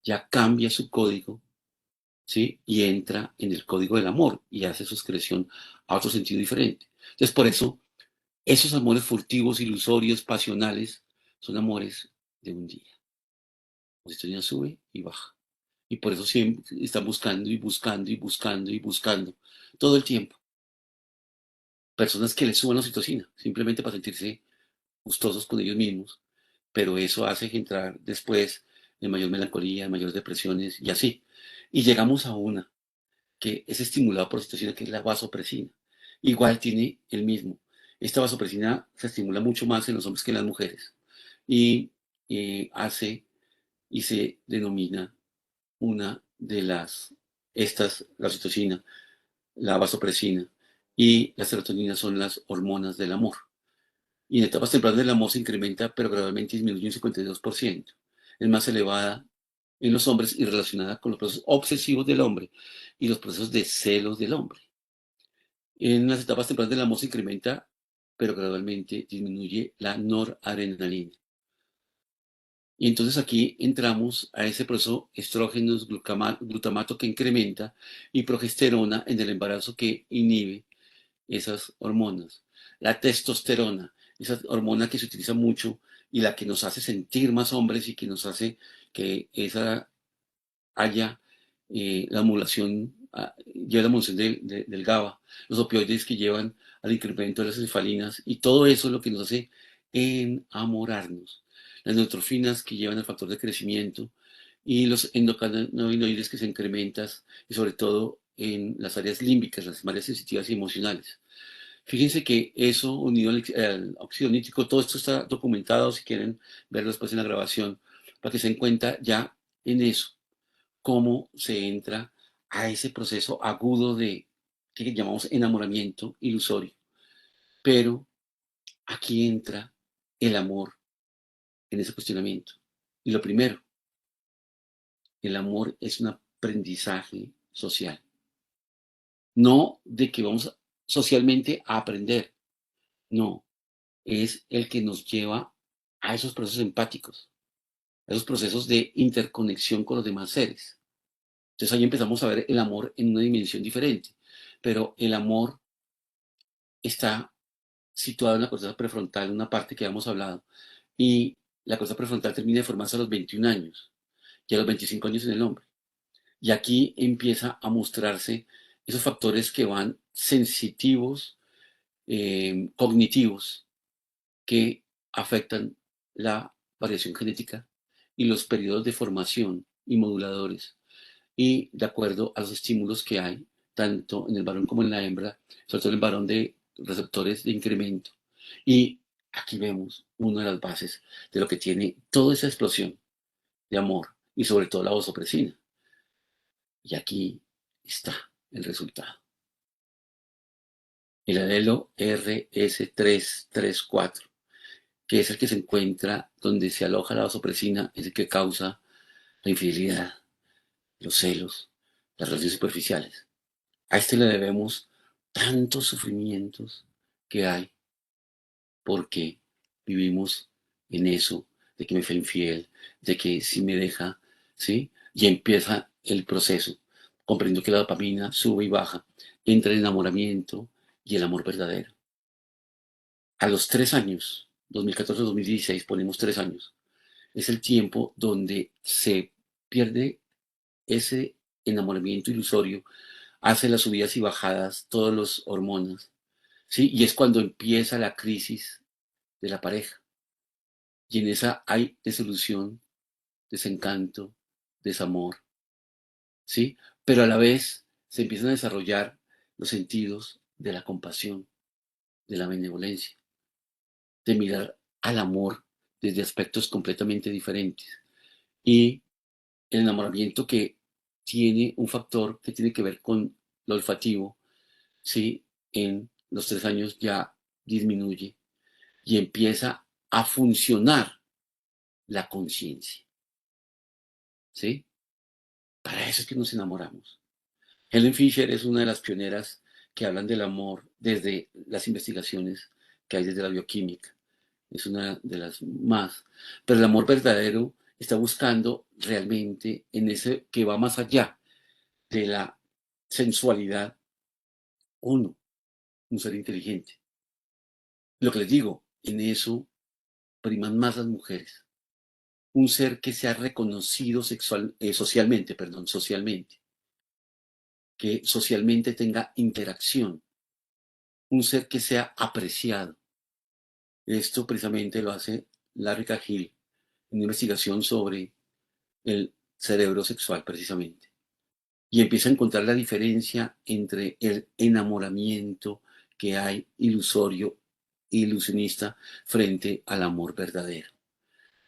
ya cambia su código, ¿sí? Y entra en el código del amor y hace su excreción a otro sentido diferente. Entonces, por eso, esos amores furtivos, ilusorios, pasionales, son amores de un día. La oxitocina sube y baja. Y por eso siempre están buscando y buscando y buscando y buscando todo el tiempo. Personas que les suban la oxitocina, simplemente para sentirse gustosos con ellos mismos, pero eso hace entrar después en mayor melancolía, en mayores depresiones y así. Y llegamos a una que es estimulada por oxitocina, que es la vasopresina. Igual tiene el mismo. Esta vasopresina se estimula mucho más en los hombres que en las mujeres y hace y se denomina una de la oxitocina, la vasopresina y la serotonina son las hormonas del amor. Y en etapas tempranas del amor se incrementa, pero gradualmente disminuye un 52%. Es más elevada en los hombres y relacionada con los procesos obsesivos del hombre y los procesos de celos del hombre. En las etapas tempranas del amor se incrementa, pero gradualmente disminuye la noradrenalina. Y entonces aquí entramos a ese proceso estrógenos, glutamato que incrementa y progesterona en el embarazo que inhibe esas hormonas. La testosterona, esa hormona que se utiliza mucho y la que nos hace sentir más hombres y que nos hace que esa haya la modulación, lleva la modulación del GABA, los opioides que llevan al incremento de las encefalinas y todo eso es lo que nos hace enamorarnos. Las neutrofinas que llevan al factor de crecimiento y los endocannabinoides que se incrementan y sobre todo en las áreas límbicas, las áreas sensitivas y emocionales. Fíjense que eso unido al óxido nítrico, todo esto está documentado, si quieren verlo después en la grabación, para que se den cuenta ya en eso, cómo se entra a ese proceso agudo de que llamamos enamoramiento ilusorio. Pero aquí entra el amor en ese cuestionamiento. Y lo primero, el amor es un aprendizaje social. No de que vamos socialmente a aprender, no, es el que nos lleva a esos procesos empáticos, a esos procesos de interconexión con los demás seres. Entonces ahí empezamos a ver el amor en una dimensión diferente, pero el amor está situado en la corteza prefrontal, una parte que hemos hablado, y la corteza prefrontal termina de formarse a los 21 años y a los 25 años en el hombre. Y aquí empieza a mostrarse esos factores que van sensitivos, cognitivos, que afectan la variación genética y los periodos de formación y moduladores, y de acuerdo a los estímulos que hay, tanto en el varón como en la hembra, sobre todo en el varón de receptores de incremento. Y aquí vemos una de las bases de lo que tiene toda esa explosión de amor y sobre todo la vasopresina. Y aquí está el resultado. El alelo RS334, que es el que se encuentra donde se aloja la vasopresina, es el que causa la infidelidad, los celos, las relaciones superficiales. A este le debemos tantos sufrimientos que hay porque vivimos en eso de que me fue infiel, de que si me deja, ¿sí? Y empieza el proceso, comprendiendo que la dopamina sube y baja entre el enamoramiento y el amor verdadero. A los 3 años, 2014-2016, ponemos 3 años, es el tiempo donde se pierde ese enamoramiento ilusorio, hace las subidas y bajadas, todas las hormonas, ¿sí? Y es cuando empieza la crisis de la pareja. Y en esa hay desilusión, desencanto, desamor, ¿sí? Pero a la vez se empiezan a desarrollar los sentidos de la compasión, de la benevolencia, de mirar al amor desde aspectos completamente diferentes. Y el enamoramiento que tiene un factor que tiene que ver con lo olfativo, ¿sí? En los 3 años ya disminuye y empieza a funcionar la conciencia, ¿sí? Para eso es que nos enamoramos. Helen Fisher es una de las pioneras que hablan del amor desde las investigaciones que hay desde la bioquímica. Es una de las más. Pero el amor verdadero está buscando realmente en ese que va más allá de la sensualidad, uno, un ser inteligente. Lo que les digo, en eso priman más las mujeres. Un ser que sea reconocido socialmente, socialmente, que socialmente tenga interacción, un ser que sea apreciado. Esto precisamente lo hace Larry Cahill en una investigación sobre el cerebro sexual precisamente. Y empieza a encontrar la diferencia entre el enamoramiento que hay ilusorio, ilusionista, frente al amor verdadero.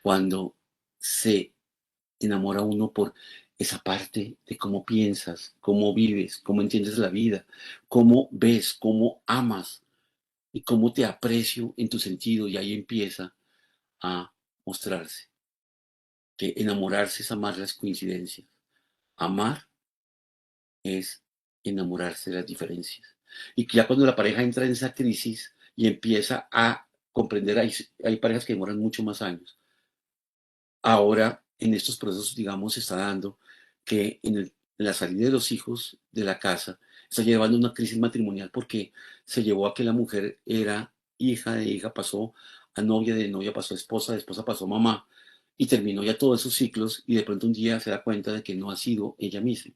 Cuando se enamora uno por esa parte de cómo piensas, cómo vives, cómo entiendes la vida, cómo ves, cómo amas y cómo te aprecio en tu sentido, y ahí empieza a mostrarse que enamorarse es amar las coincidencias, amar es enamorarse de las diferencias. Y ya cuando la pareja entra en esa crisis y empieza a comprender, hay parejas que demoran mucho más años. Ahora, en estos procesos, digamos, se está dando que en la salida de los hijos de la casa está llevando una crisis matrimonial porque se llevó a que la mujer era hija, de hija pasó a novia, de novia pasó a esposa, de esposa pasó a mamá, y terminó ya todos esos ciclos, y de pronto un día se da cuenta de que no ha sido ella misma.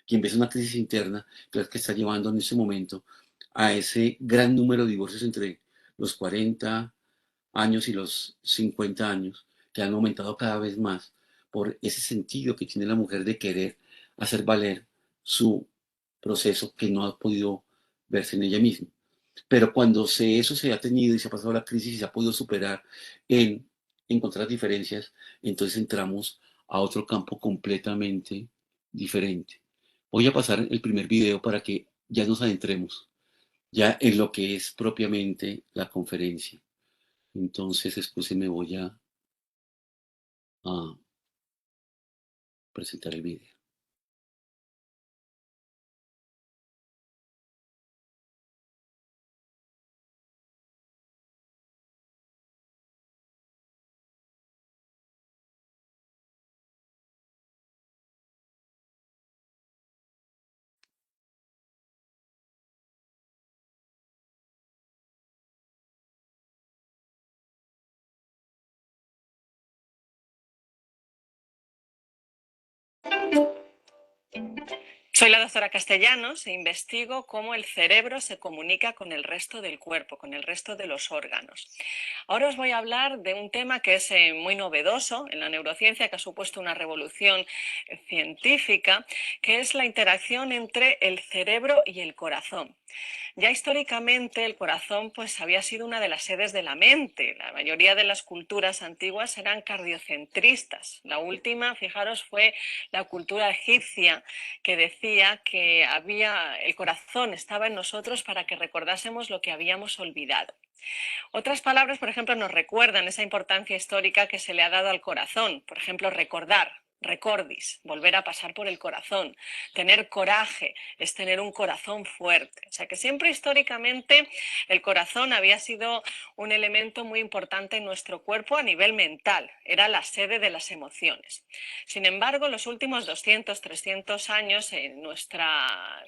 Y empieza una crisis interna que es la que está llevando en ese momento a ese gran número de divorcios entre los 40 años y los 50 años, que han aumentado cada vez más por ese sentido que tiene la mujer de querer hacer valer su proceso que no ha podido verse en ella misma. Pero cuando eso se ha tenido y se ha pasado la crisis y se ha podido superar en encontrar diferencias, entonces entramos a otro campo completamente diferente. Voy a pasar el primer video para que ya nos adentremos ya en lo que es propiamente la conferencia. Entonces, me voy a presentar el video. Soy la doctora Castellanos e investigo cómo el cerebro se comunica con el resto del cuerpo, con el resto de los órganos. Ahora os voy a hablar de un tema que es muy novedoso en la neurociencia, que ha supuesto una revolución científica, que es la interacción entre el cerebro y el corazón. Ya históricamente el corazón pues había sido una de las sedes de la mente. La mayoría de las culturas antiguas eran cardiocentristas. La última, fijaros, fue la cultura egipcia, que decía que el corazón estaba en nosotros para que recordásemos lo que habíamos olvidado. Otras palabras, por ejemplo, nos recuerdan esa importancia histórica que se le ha dado al corazón. Por ejemplo, recordar. recordis, volver a pasar por el corazón. Tener coraje es tener un corazón fuerte. O sea que siempre históricamente el corazón había sido un elemento muy importante en nuestro cuerpo a nivel mental. Era la sede de las emociones. Sin embargo, los últimos 200, 300 años en nuestra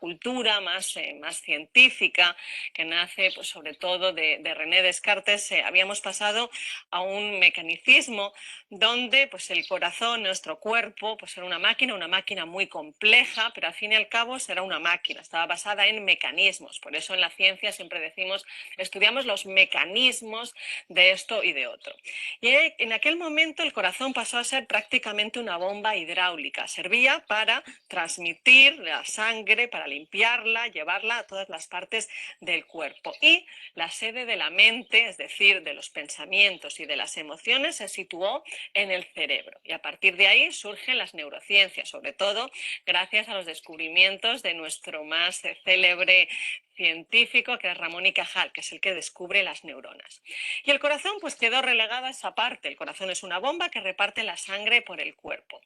cultura más científica, que nace pues, sobre todo de René Descartes, habíamos pasado a un mecanicismo donde pues, el corazón, nuestro cuerpo, pues, era una máquina muy compleja, pero al fin y al cabo era una máquina, estaba basada en mecanismos. Por eso en la ciencia siempre decimos, estudiamos los mecanismos de esto y de otro. Y en aquel momento el corazón pasó a ser prácticamente una bomba hidráulica. Servía para transmitir la sangre, para limpiarla, llevarla a todas las partes del cuerpo. Y la sede de la mente, es decir, de los pensamientos y de las emociones, se situó en el cerebro. Y a partir de ahí surgen las neurociencias, sobre todo gracias a los descubrimientos de nuestro más célebre científico, que es Ramón y Cajal, que es el que descubre las neuronas. Y el corazón pues quedó relegado a esa parte. El corazón es una bomba que reparte la sangre por el cuerpo.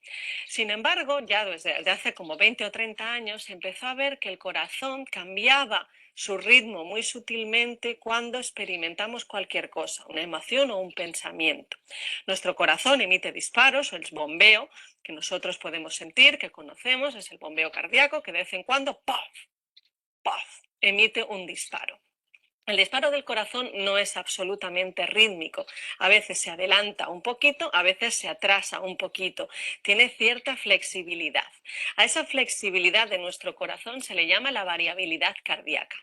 Sin embargo, ya desde hace como 20 o 30 años se empezó a ver que el corazón cambiaba su ritmo muy sutilmente cuando experimentamos cualquier cosa, una emoción o un pensamiento. Nuestro corazón emite disparos, o el bombeo que nosotros podemos sentir, que conocemos, es el bombeo cardíaco, que de vez en cuando ¡paf! ¡Paf! Emite un disparo. El disparo del corazón no es absolutamente rítmico. A veces se adelanta un poquito, a veces se atrasa un poquito. Tiene cierta flexibilidad. A esa flexibilidad de nuestro corazón se le llama la variabilidad cardíaca.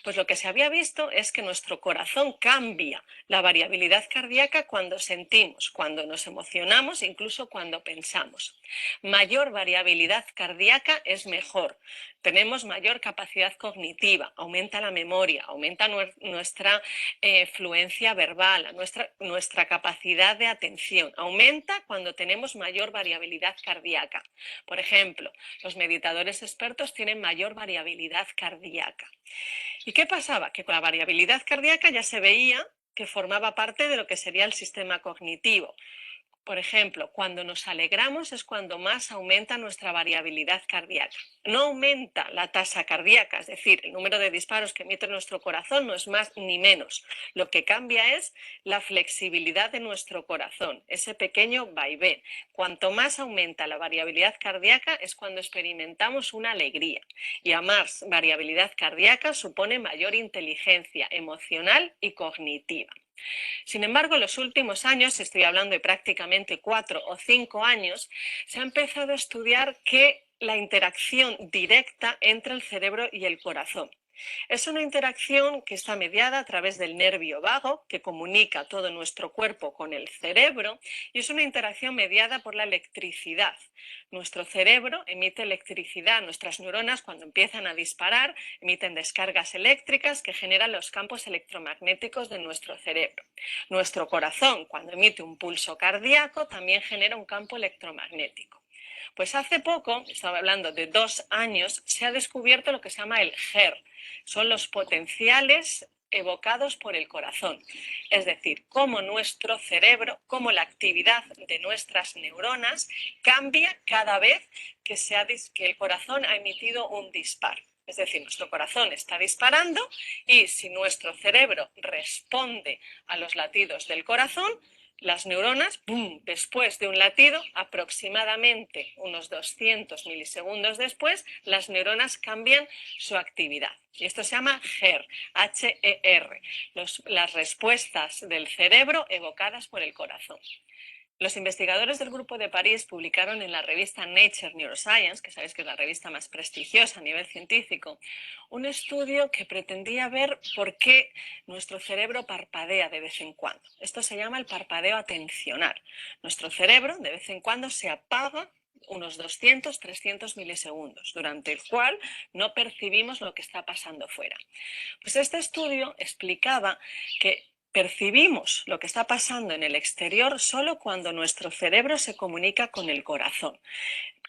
Pues lo que se había visto es que nuestro corazón cambia la variabilidad cardíaca cuando sentimos, cuando nos emocionamos, incluso cuando pensamos. Mayor variabilidad cardíaca es mejor. Tenemos mayor capacidad cognitiva, aumenta la memoria, aumenta nuestra fluencia verbal, nuestra capacidad de atención. Aumenta cuando tenemos mayor variabilidad cardíaca. Por ejemplo, los meditadores expertos tienen mayor variabilidad cardíaca. ¿Y qué pasaba? Que con la variabilidad cardíaca ya se veía que formaba parte de lo que sería el sistema cognitivo. Por ejemplo, cuando nos alegramos es cuando más aumenta nuestra variabilidad cardíaca. No aumenta la tasa cardíaca, es decir, el número de disparos que emite nuestro corazón no es más ni menos. Lo que cambia es la flexibilidad de nuestro corazón, ese pequeño vaivén. Cuanto más aumenta la variabilidad cardíaca es cuando experimentamos una alegría. Y a más variabilidad cardíaca supone mayor inteligencia emocional y cognitiva. Sin embargo, en los últimos años, estoy hablando de prácticamente 4 o 5 años, se ha empezado a estudiar que la interacción directa entre el cerebro y el corazón. Es una interacción que está mediada a través del nervio vago, que comunica todo nuestro cuerpo con el cerebro, y es una interacción mediada por la electricidad. Nuestro cerebro emite electricidad, nuestras neuronas cuando empiezan a disparar emiten descargas eléctricas que generan los campos electromagnéticos de nuestro cerebro. Nuestro corazón cuando emite un pulso cardíaco también genera un campo electromagnético. Pues hace poco, estaba hablando de 2 años, se ha descubierto lo que se llama el HER. Son los potenciales evocados por el corazón. Es decir, cómo nuestro cerebro, cómo la actividad de nuestras neuronas cambia cada vez que el corazón ha emitido un disparo. Es decir, nuestro corazón está disparando y si nuestro cerebro responde a los latidos del corazón, las neuronas, ¡pum!, después de un latido, aproximadamente unos 200 milisegundos después, las neuronas cambian su actividad. Y esto se llama HER, H-E-R, las respuestas del cerebro evocadas por el corazón. Los investigadores del Grupo de París publicaron en la revista Nature Neuroscience, que sabéis que es la revista más prestigiosa a nivel científico, un estudio que pretendía ver por qué nuestro cerebro parpadea de vez en cuando. Esto se llama el parpadeo atencional. Nuestro cerebro de vez en cuando se apaga unos 200, 300 milisegundos, durante el cual no percibimos lo que está pasando fuera. Pues este estudio explicaba que percibimos lo que está pasando en el exterior solo cuando nuestro cerebro se comunica con el corazón.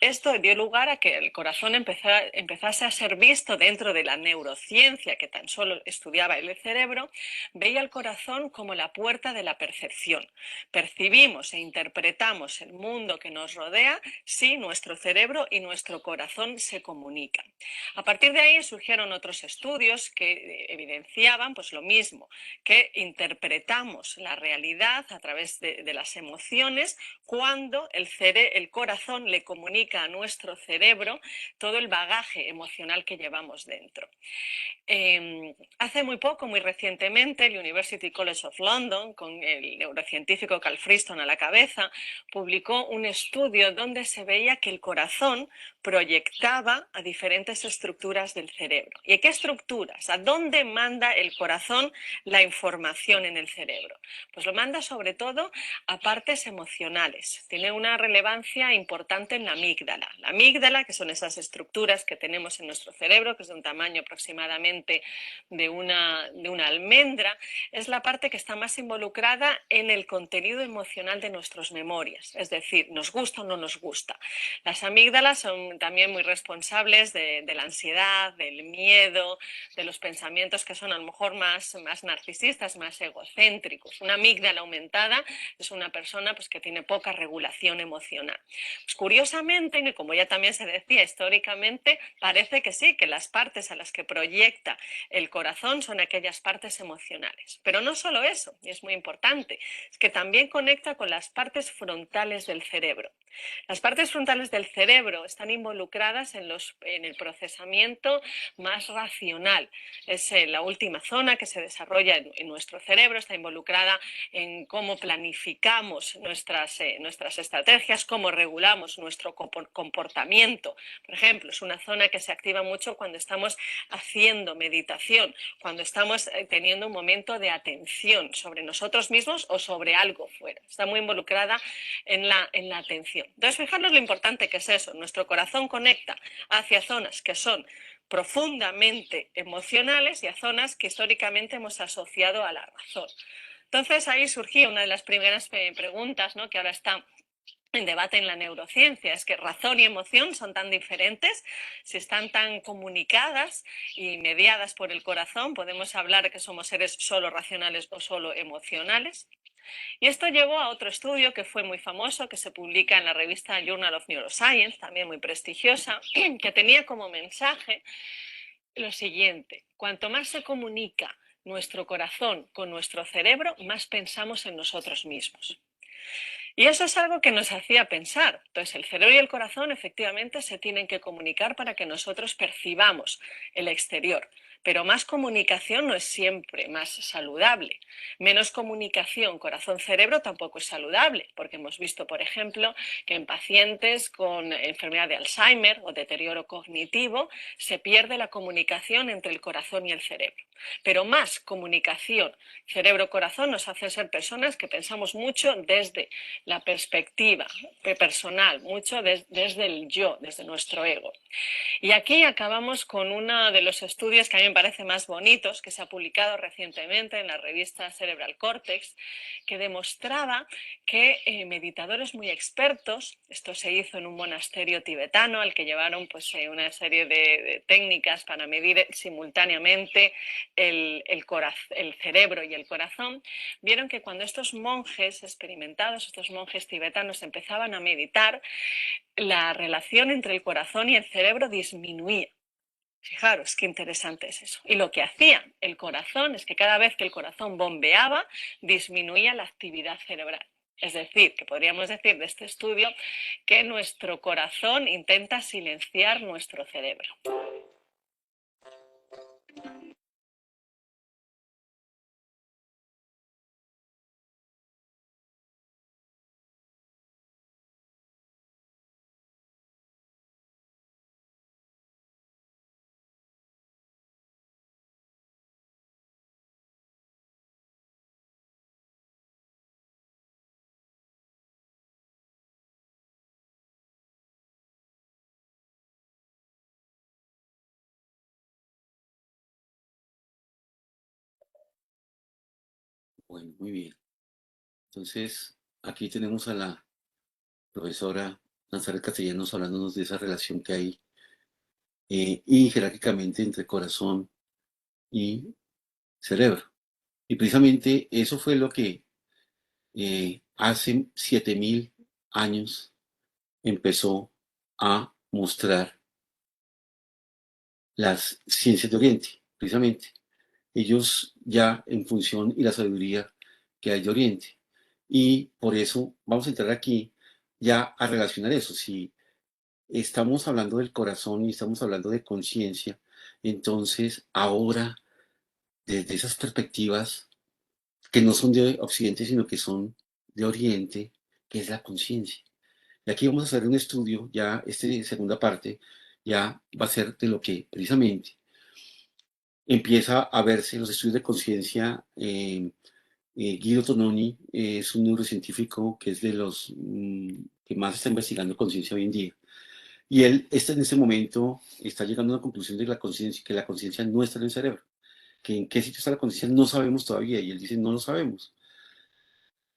Esto dio lugar a que el corazón empezase a ser visto dentro de la neurociencia, que tan solo estudiaba el cerebro, veía el corazón como la puerta de la percepción. Percibimos e interpretamos el mundo que nos rodea si nuestro cerebro y nuestro corazón se comunican. A partir de ahí surgieron otros estudios que evidenciaban pues lo mismo, que interpretamos la realidad a través de las emociones cuando el corazón le comunica a nuestro cerebro todo el bagaje emocional que llevamos dentro. Hace muy poco, muy recientemente, el University College of London, con el neurocientífico Carl Friston a la cabeza, publicó un estudio donde se veía que el corazón proyectaba a diferentes estructuras del cerebro. ¿Y a qué estructuras? ¿A dónde manda el corazón la información en el cerebro? Pues lo manda sobre todo a partes emocionales. Tiene una relevancia importante en la amígdala. La amígdala, que son esas estructuras que tenemos en nuestro cerebro, que es de un tamaño aproximadamente de una almendra, es la parte que está más involucrada en el contenido emocional de nuestras memorias, es decir, nos gusta o no nos gusta. Las amígdalas son también muy responsables de la ansiedad, del miedo, de los pensamientos que son a lo mejor más narcisistas, más egocéntricos. Una amígdala aumentada es una persona pues, que tiene poca regulación emocional. Pues, curiosamente, y como ya también se decía históricamente, parece que sí, que las partes a las que proyecta el corazón son aquellas partes emocionales. Pero no solo eso, y es muy importante, es que también conecta con las partes frontales del cerebro. Las partes frontales del cerebro están involucradas en el procesamiento más racional. Es la última zona que se desarrolla en nuestro cerebro, está involucrada en cómo planificamos nuestras estrategias, cómo regulamos nuestro comportamiento. Por ejemplo, es una zona que se activa mucho cuando estamos haciendo meditación, cuando estamos teniendo un momento de atención sobre nosotros mismos o sobre algo fuera. Está muy involucrada en la atención. Entonces, fijaros lo importante que es eso. Nuestro corazón conecta hacia zonas que son profundamente emocionales y a zonas que históricamente hemos asociado a la razón. Entonces, ahí surgía una de las primeras preguntas, ¿no?, que ahora está en debate en la neurociencia, es que razón y emoción son tan diferentes, si están tan comunicadas y mediadas por el corazón, podemos hablar de que somos seres solo racionales o solo emocionales. Y esto llevó a otro estudio que fue muy famoso, que se publica en la revista Journal of Neuroscience, también muy prestigiosa, que tenía como mensaje lo siguiente: cuanto más se comunica nuestro corazón con nuestro cerebro, más pensamos en nosotros mismos. Y eso es algo que nos hacía pensar. Entonces, el cerebro y el corazón efectivamente se tienen que comunicar para que nosotros percibamos el exterior. Pero más comunicación no es siempre más saludable. Menos comunicación corazón-cerebro tampoco es saludable, porque hemos visto, por ejemplo, que en pacientes con enfermedad de Alzheimer o deterioro cognitivo se pierde la comunicación entre el corazón y el cerebro. Pero más comunicación cerebro-corazón nos hace ser personas que pensamos mucho desde la perspectiva personal, mucho desde el yo, desde nuestro ego. Y aquí acabamos con uno de los estudios que a mí me parece más bonitos, que se ha publicado recientemente en la revista Cerebral Cortex, que demostraba que meditadores muy expertos, esto se hizo en un monasterio tibetano al que llevaron pues, una serie de técnicas para medir simultáneamente el cerebro y el corazón, vieron que cuando estos monjes experimentados, estos monjes tibetanos empezaban a meditar, la relación entre el corazón y el cerebro disminuía. Fijaros qué interesante es eso. Y lo que hacía el corazón es que cada vez que el corazón bombeaba, disminuía la actividad cerebral. Es decir, que podríamos decir de este estudio que nuestro corazón intenta silenciar nuestro cerebro. Bueno, muy bien. Entonces, aquí tenemos a la profesora Nazaret Castellanos hablándonos de esa relación que hay y jerárquicamente entre corazón y cerebro. Y precisamente eso fue lo que hace 7000 años empezó a mostrar las ciencias de Oriente, precisamente. Ellos ya en función y la sabiduría que hay de Oriente. Y por eso vamos a entrar aquí ya a relacionar eso. Si estamos hablando del corazón y estamos hablando de conciencia, entonces ahora desde esas perspectivas que no son de Occidente, sino que son de Oriente, que es la conciencia. Y aquí vamos a hacer un estudio, ya esta segunda parte, ya va a ser de lo que precisamente empieza a verse en los estudios de conciencia. Guido Tononi es un neurocientífico que es de los que más está investigando conciencia hoy en día. Y él está en este momento, está llegando a una conclusión de que la conciencia no está en el cerebro. Que en qué sitio está la conciencia no sabemos todavía. Y él dice, no lo sabemos.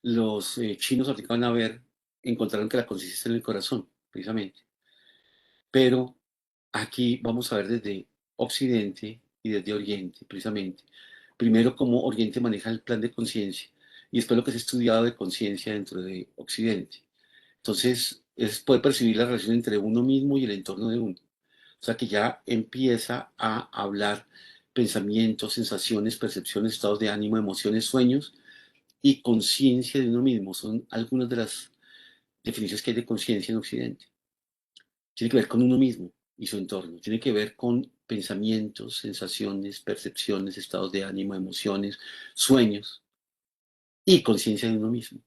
Los chinos ahorita van a ver, encontraron que la conciencia está en el corazón, precisamente. Pero aquí vamos a ver desde Occidente y desde Oriente, precisamente. Primero, cómo Oriente maneja el plan de conciencia y después lo que se ha estudiado de conciencia dentro de Occidente. Entonces, es poder percibir la relación entre uno mismo y el entorno de uno. O sea que ya empieza a hablar pensamientos, sensaciones, percepciones, estados de ánimo, emociones, sueños y conciencia de uno mismo. Son algunas de las definiciones que hay de conciencia en Occidente. Tiene que ver con uno mismo y su entorno. Tiene que ver con pensamientos, sensaciones, percepciones, estados de ánimo, emociones, sueños y conciencia de uno mismo.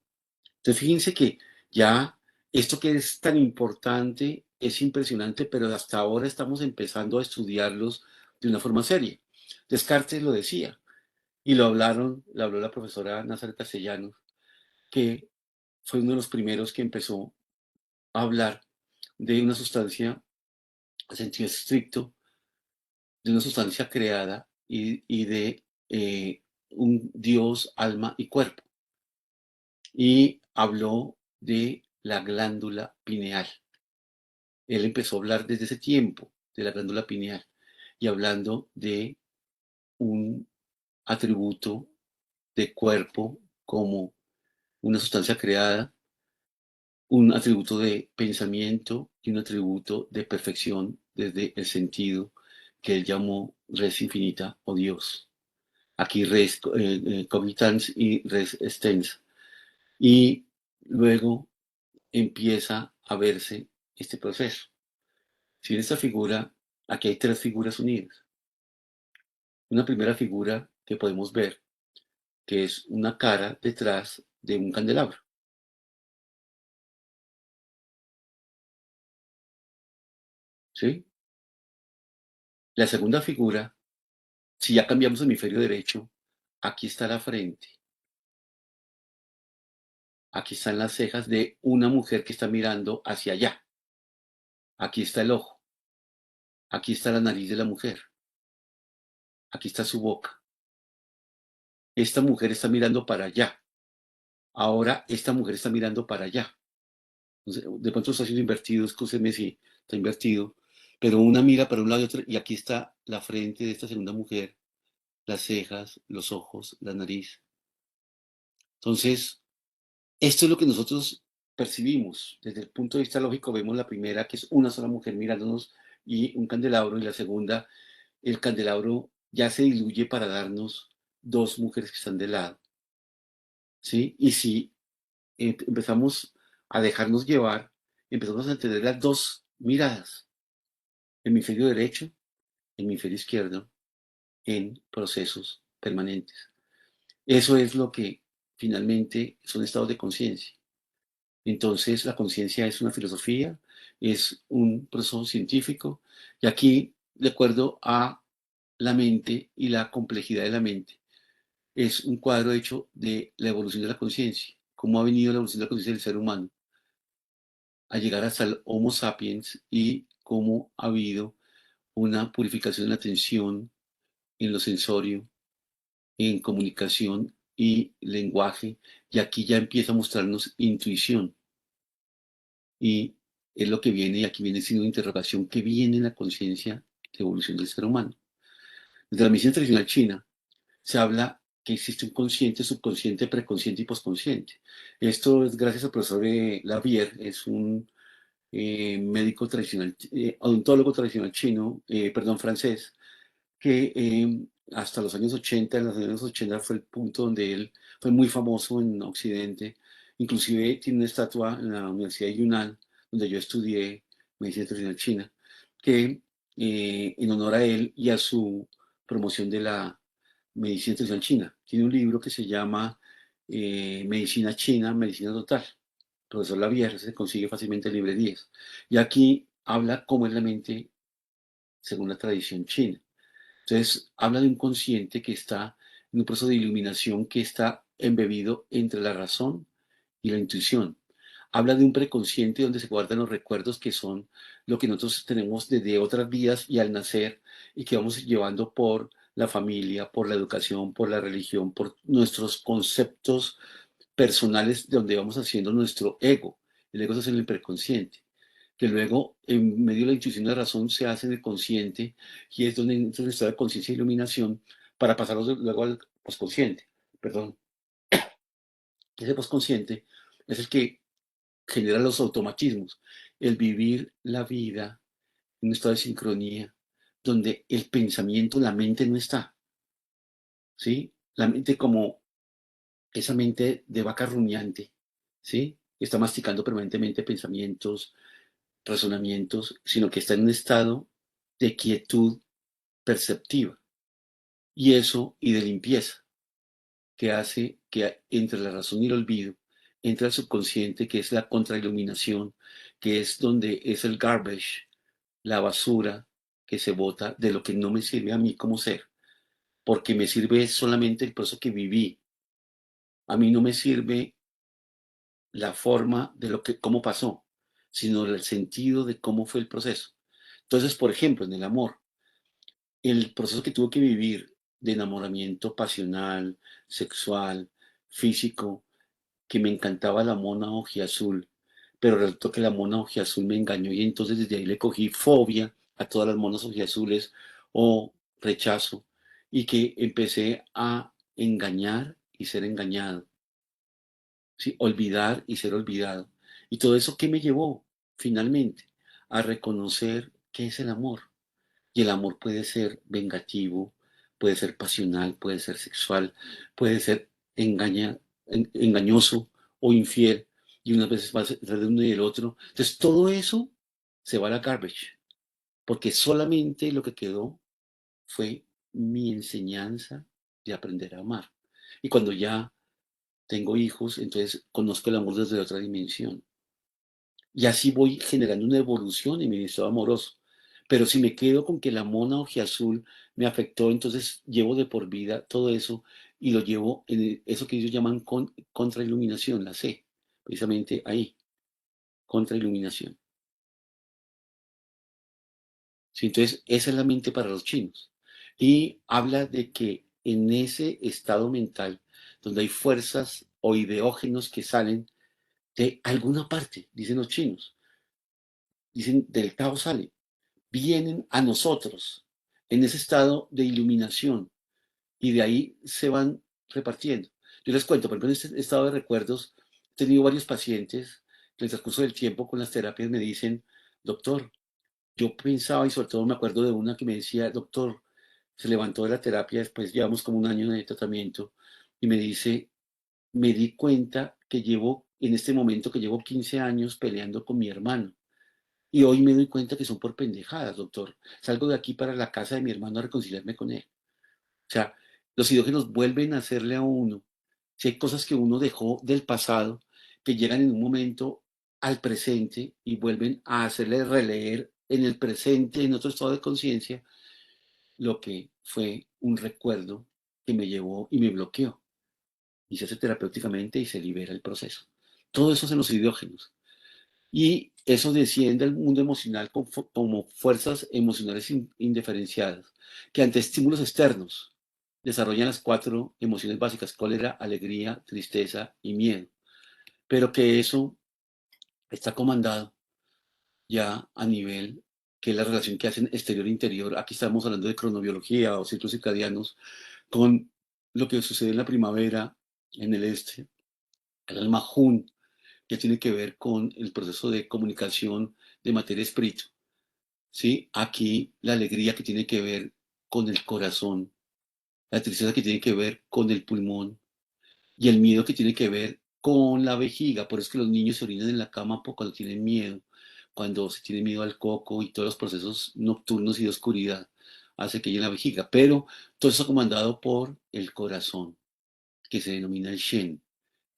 Entonces fíjense que ya esto que es tan importante es impresionante, pero hasta ahora estamos empezando a estudiarlos de una forma seria. Descartes lo decía y lo habló la profesora Nazaret Castellanos, que fue uno de los primeros que empezó a hablar de una sustancia en sentido estricto, de una sustancia creada y de un Dios, alma y cuerpo. Y habló de la glándula pineal. Él empezó a hablar desde ese tiempo de la glándula pineal y hablando de un atributo de cuerpo como una sustancia creada, un atributo de pensamiento y un atributo de perfección desde el sentido que él llamó res infinita o Dios. Aquí res cogitans y res extensa. Y luego empieza a verse este proceso. Si en esta figura, aquí hay tres figuras unidas. Una primera figura que podemos ver, que es una cara detrás de un candelabro. ¿Sí? La segunda figura, si ya cambiamos el hemisferio derecho, aquí está la frente. Aquí están las cejas de una mujer que está mirando hacia allá. Aquí está el ojo. Aquí está la nariz de la mujer. Aquí está su boca. Esta mujer está mirando para allá. Ahora esta mujer está mirando para allá. Entonces, de pronto está siendo invertido, escúcheme si está invertido, pero una mira para un lado y otro, y aquí está la frente de esta segunda mujer, las cejas, los ojos, la nariz. Entonces, esto es lo que nosotros percibimos. Desde el punto de vista lógico, vemos la primera, que es una sola mujer mirándonos y un candelabro, y la segunda, el candelabro ya se diluye para darnos dos mujeres que están de lado. ¿Sí? Y si empezamos a dejarnos llevar, empezamos a entender las dos miradas, hemisferio derecho, hemisferio izquierdo, en procesos permanentes. Eso es lo que finalmente son estados de conciencia. Entonces, la conciencia es una filosofía, es un proceso científico, y aquí, de acuerdo a la mente y la complejidad de la mente, es un cuadro hecho de la evolución de la conciencia, cómo ha venido la evolución de la conciencia del ser humano a llegar hasta el Homo sapiens y cómo ha habido una purificación de la atención en lo sensorio, en comunicación y lenguaje, y aquí ya empieza a mostrarnos intuición y es lo que viene, y aquí viene siendo una interrogación, ¿qué viene en la conciencia de evolución del ser humano? Desde la medicina tradicional china se habla que existe un consciente, subconsciente, preconsciente y posconsciente. Esto es gracias al profesor Lavier, es un médico tradicional, odontólogo tradicional chino, perdón, francés, que hasta los años 80, en los años 80 fue el punto donde él fue muy famoso en Occidente. Inclusive tiene una estatua en la Universidad de Yunnan, donde yo estudié medicina tradicional china, que en honor a él y a su promoción de la medicina tradicional china. Tiene un libro que se llama Medicina China, Medicina Total. Profesor Lavier, se consigue fácilmente en librerías. Y aquí habla cómo es la mente según la tradición china. Entonces, habla de un consciente que está en un proceso de iluminación que está embebido entre la razón y la intuición. Habla de un preconsciente donde se guardan los recuerdos que son lo que nosotros tenemos desde otras vidas y al nacer y que vamos llevando por la familia, por la educación, por la religión, por nuestros conceptos personales de donde vamos haciendo nuestro ego. El ego se hace en el preconsciente, que luego en medio de la intuición y la razón se hace en el consciente y es donde entra el estado de conciencia e iluminación para pasarlo luego al posconsciente. Perdón. Ese posconsciente es el que genera los automatismos, el vivir la vida en un estado de sincronía, donde el pensamiento, la mente no está, ¿sí? La mente como esa mente de vaca rumiante, ¿sí? Está masticando permanentemente pensamientos, razonamientos, sino que está en un estado de quietud perceptiva. Y eso, y de limpieza, que hace que entre la razón y el olvido, entra el subconsciente, que es la contrailuminación, que es donde es el garbage, la basura que se bota de lo que no me sirve a mí como ser, porque me sirve solamente el proceso que viví. A mí no me sirve la forma de lo que, cómo pasó, sino el sentido de cómo fue el proceso. Entonces, por ejemplo, en el amor, el proceso que tuvo que vivir de enamoramiento pasional, sexual, físico, que me encantaba la mona ojiazul, pero resultó que la mona ojiazul me engañó y entonces desde ahí le cogí fobia a todas las monas ojiazules o rechazo y que empecé a engañar y ser engañado, ¿sí? Olvidar y ser olvidado. Y todo eso, ¿qué me llevó finalmente? A reconocer qué es el amor. Y el amor puede ser vengativo, puede ser pasional, puede ser sexual, puede ser engañoso o infiel. Y unas veces va a ser de uno y del otro. Entonces todo eso se va a la garbage. Porque solamente lo que quedó fue mi enseñanza de aprender a amar. Y cuando ya tengo hijos, entonces conozco el amor desde otra dimensión. Y así voy generando una evolución en mi estado amoroso. Pero si me quedo con que la mona ojiazul me afectó, entonces llevo de por vida todo eso y lo llevo en eso que ellos llaman contrailuminación, la C, precisamente ahí, contrailuminación. Sí, entonces, esa es la mente para los chinos. Y habla de que en ese estado mental, donde hay fuerzas o ideógenos que salen de alguna parte, dicen los chinos, dicen del caos sale, vienen a nosotros en ese estado de iluminación y de ahí se van repartiendo. Yo les cuento, por ejemplo, en este estado de recuerdos, he tenido varios pacientes que en el transcurso del tiempo con las terapias me dicen, doctor, yo pensaba y sobre todo me acuerdo de una que me decía, doctor, se levantó de la terapia, después llevamos como un año de tratamiento y me dice, me di cuenta que llevo, en este momento que llevo 15 años peleando con mi hermano. Y hoy me doy cuenta que son por pendejadas, doctor. Salgo de aquí para la casa de mi hermano a reconciliarme con él. O sea, los ideógenos vuelven a hacerle a uno. Si hay cosas que uno dejó del pasado, que llegan en un momento al presente y vuelven a hacerle releer en el presente, en otro estado de conciencia, lo que fue un recuerdo que me llevó y me bloqueó. Y se hace terapéuticamente y se libera el proceso. Todo eso es en los ideógenos. Y eso desciende al mundo emocional como fuerzas emocionales indiferenciadas, que ante estímulos externos desarrollan las 4 emociones básicas: cólera, alegría, tristeza y miedo. Pero que eso está comandado ya a nivel que es la relación que hacen exterior-interior. Aquí estamos hablando de cronobiología o ciclos circadianos, con lo que sucede en la primavera en el este, el alma Jun, que tiene que ver con el proceso de comunicación de materia-espíritu. ¿Sí? Aquí la alegría que tiene que ver con el corazón, la tristeza que tiene que ver con el pulmón y el miedo que tiene que ver con la vejiga. Por eso es que los niños se orinan en la cama cuando tienen miedo, cuando se tiene miedo al coco y todos los procesos nocturnos y de oscuridad hace que llegue la vejiga. Pero todo eso comandado por el corazón, que se denomina el Shen,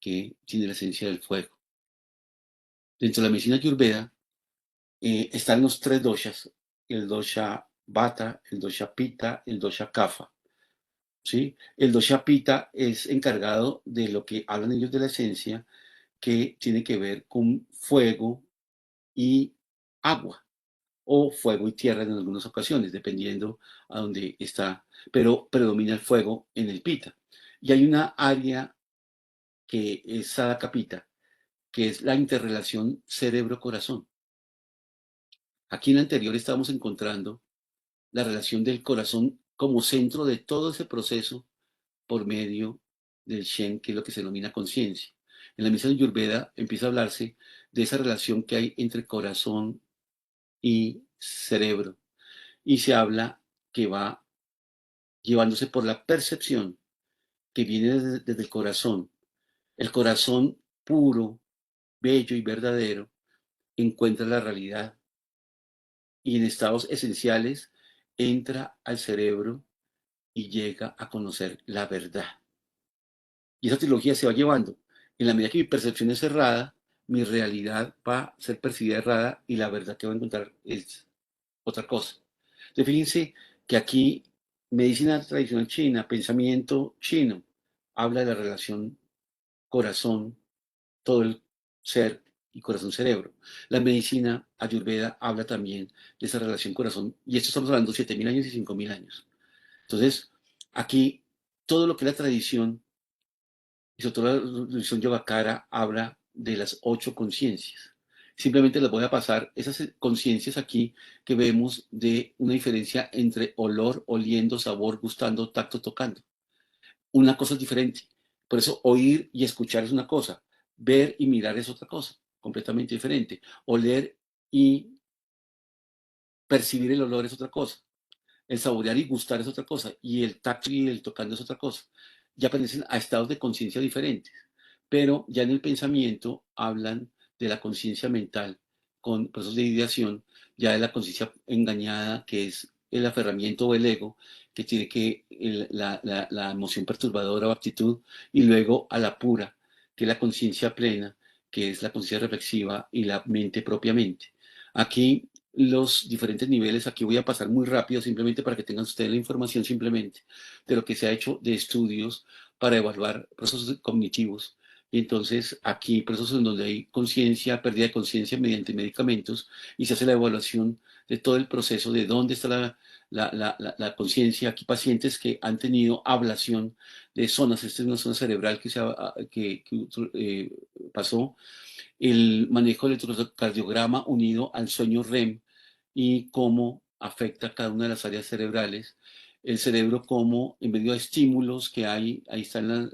que tiene la esencia del fuego. Dentro de la medicina Ayurveda están los tres doshas, el dosha Vata, el dosha Pitta, el dosha Kapha. ¿Sí? El dosha Pitta es encargado de lo que hablan ellos de la esencia, que tiene que ver con fuego y agua, o fuego y tierra en algunas ocasiones, dependiendo a dónde está, pero predomina el fuego en el Pitta. Y hay una área que es Sadaka Pitta, que es la interrelación cerebro-corazón. Aquí en la anterior estábamos encontrando la relación del corazón como centro de todo ese proceso por medio del Shen, que es lo que se denomina conciencia. En la misión de Ayurveda empieza a hablarse de esa relación que hay entre corazón y cerebro, y se habla que va llevándose por la percepción que viene desde el corazón. El corazón puro, bello y verdadero encuentra la realidad y en estados esenciales entra al cerebro y llega a conocer la verdad. Y esa trilogía se va llevando. En la medida que mi percepción es errada, mi realidad va a ser percibida errada y la verdad que voy a encontrar es otra cosa. Entonces, fíjense que aquí, medicina tradicional china, pensamiento chino, habla de la relación corazón, todo el ser y corazón-cerebro. La medicina ayurveda habla también de esa relación corazón, y esto estamos hablando de 7.000 años y 5.000 años. Entonces, aquí, todo lo que es la tradición y sobre todo la religión yogacara habla de las 8 conciencias. Simplemente les voy a pasar esas conciencias aquí que vemos de una diferencia entre olor, oliendo, sabor, gustando, tacto, tocando. Una cosa es diferente. Por eso oír y escuchar es una cosa, ver y mirar es otra cosa, completamente diferente. Oler y percibir el olor es otra cosa. El saborear y gustar es otra cosa, y el tacto y el tocando es otra cosa. Ya pertenecen a estados de conciencia diferentes, pero ya en el pensamiento hablan de la conciencia mental con procesos de ideación, ya de la conciencia engañada, que es el aferramiento o el ego, que tiene que la emoción perturbadora o actitud, y luego a la pura, que es la conciencia plena, que es la conciencia reflexiva y la mente propiamente. Aquí los diferentes niveles. Aquí voy a pasar muy rápido simplemente para que tengan ustedes la información simplemente de lo que se ha hecho de estudios para evaluar procesos cognitivos. Y entonces aquí procesos en donde hay conciencia, pérdida de conciencia mediante medicamentos y se hace la evaluación de todo el proceso de dónde está la conciencia. Aquí pacientes que han tenido ablación de zonas, esta es una zona cerebral que pasó, el manejo del electrocardiograma unido al sueño REM y cómo afecta cada una de las áreas cerebrales. El cerebro como en medio de estímulos que hay, ahí están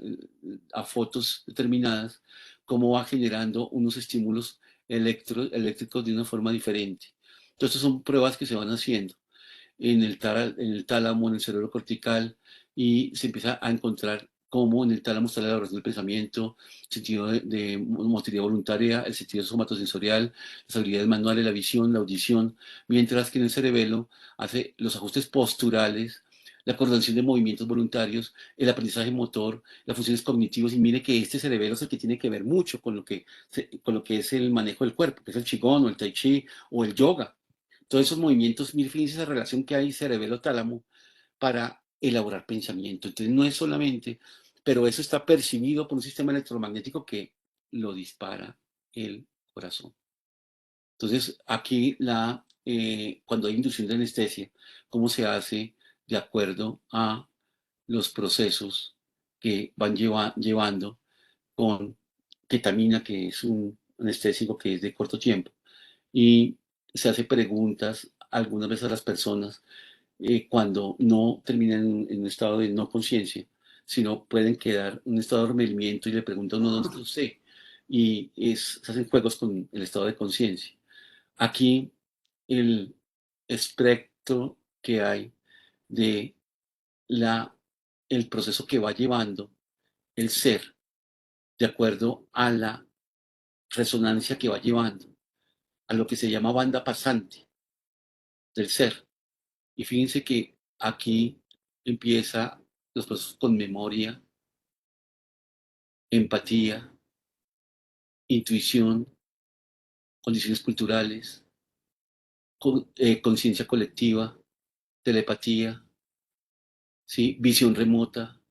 a fotos determinadas, cómo va generando unos estímulos eléctricos de una forma diferente. Entonces son pruebas que se van haciendo en el tálamo, en el cerebro cortical, y se empieza a encontrar cómo en el tálamo está la elaboración del pensamiento, el sentido de motricidad voluntaria, el sentido somatosensorial, las habilidades manuales, la visión, la audición, mientras que en el cerebelo hace los ajustes posturales, la coordinación de movimientos voluntarios, el aprendizaje motor, las funciones cognitivas, y mire que este cerebelo es el que tiene que ver mucho con lo que es el manejo del cuerpo, que es el qigong o el tai chi o el yoga. Todos esos movimientos, mire, fíjense esa relación que hay cerebelo-tálamo para elaborar pensamiento. Entonces no es solamente, pero eso está percibido por un sistema electromagnético que lo dispara el corazón. Entonces aquí cuando hay inducción de anestesia, ¿cómo se hace de acuerdo a los procesos que van llevando con ketamina, que es un anestésico que es de corto tiempo? Y se hace preguntas algunas veces a las personas cuando no terminan en un estado de no conciencia, sino pueden quedar en un estado de dormimiento y le preguntan uno dónde está usted. Y se hacen juegos con el estado de conciencia. Aquí el espectro que hay de el proceso que va llevando el ser, de acuerdo a la resonancia que va llevando, a lo que se llama banda pasante del ser. Y fíjense que aquí empieza los procesos con memoria, empatía, intuición, condiciones culturales, conciencia colectiva, telepatía, ¿sí? Visión remota,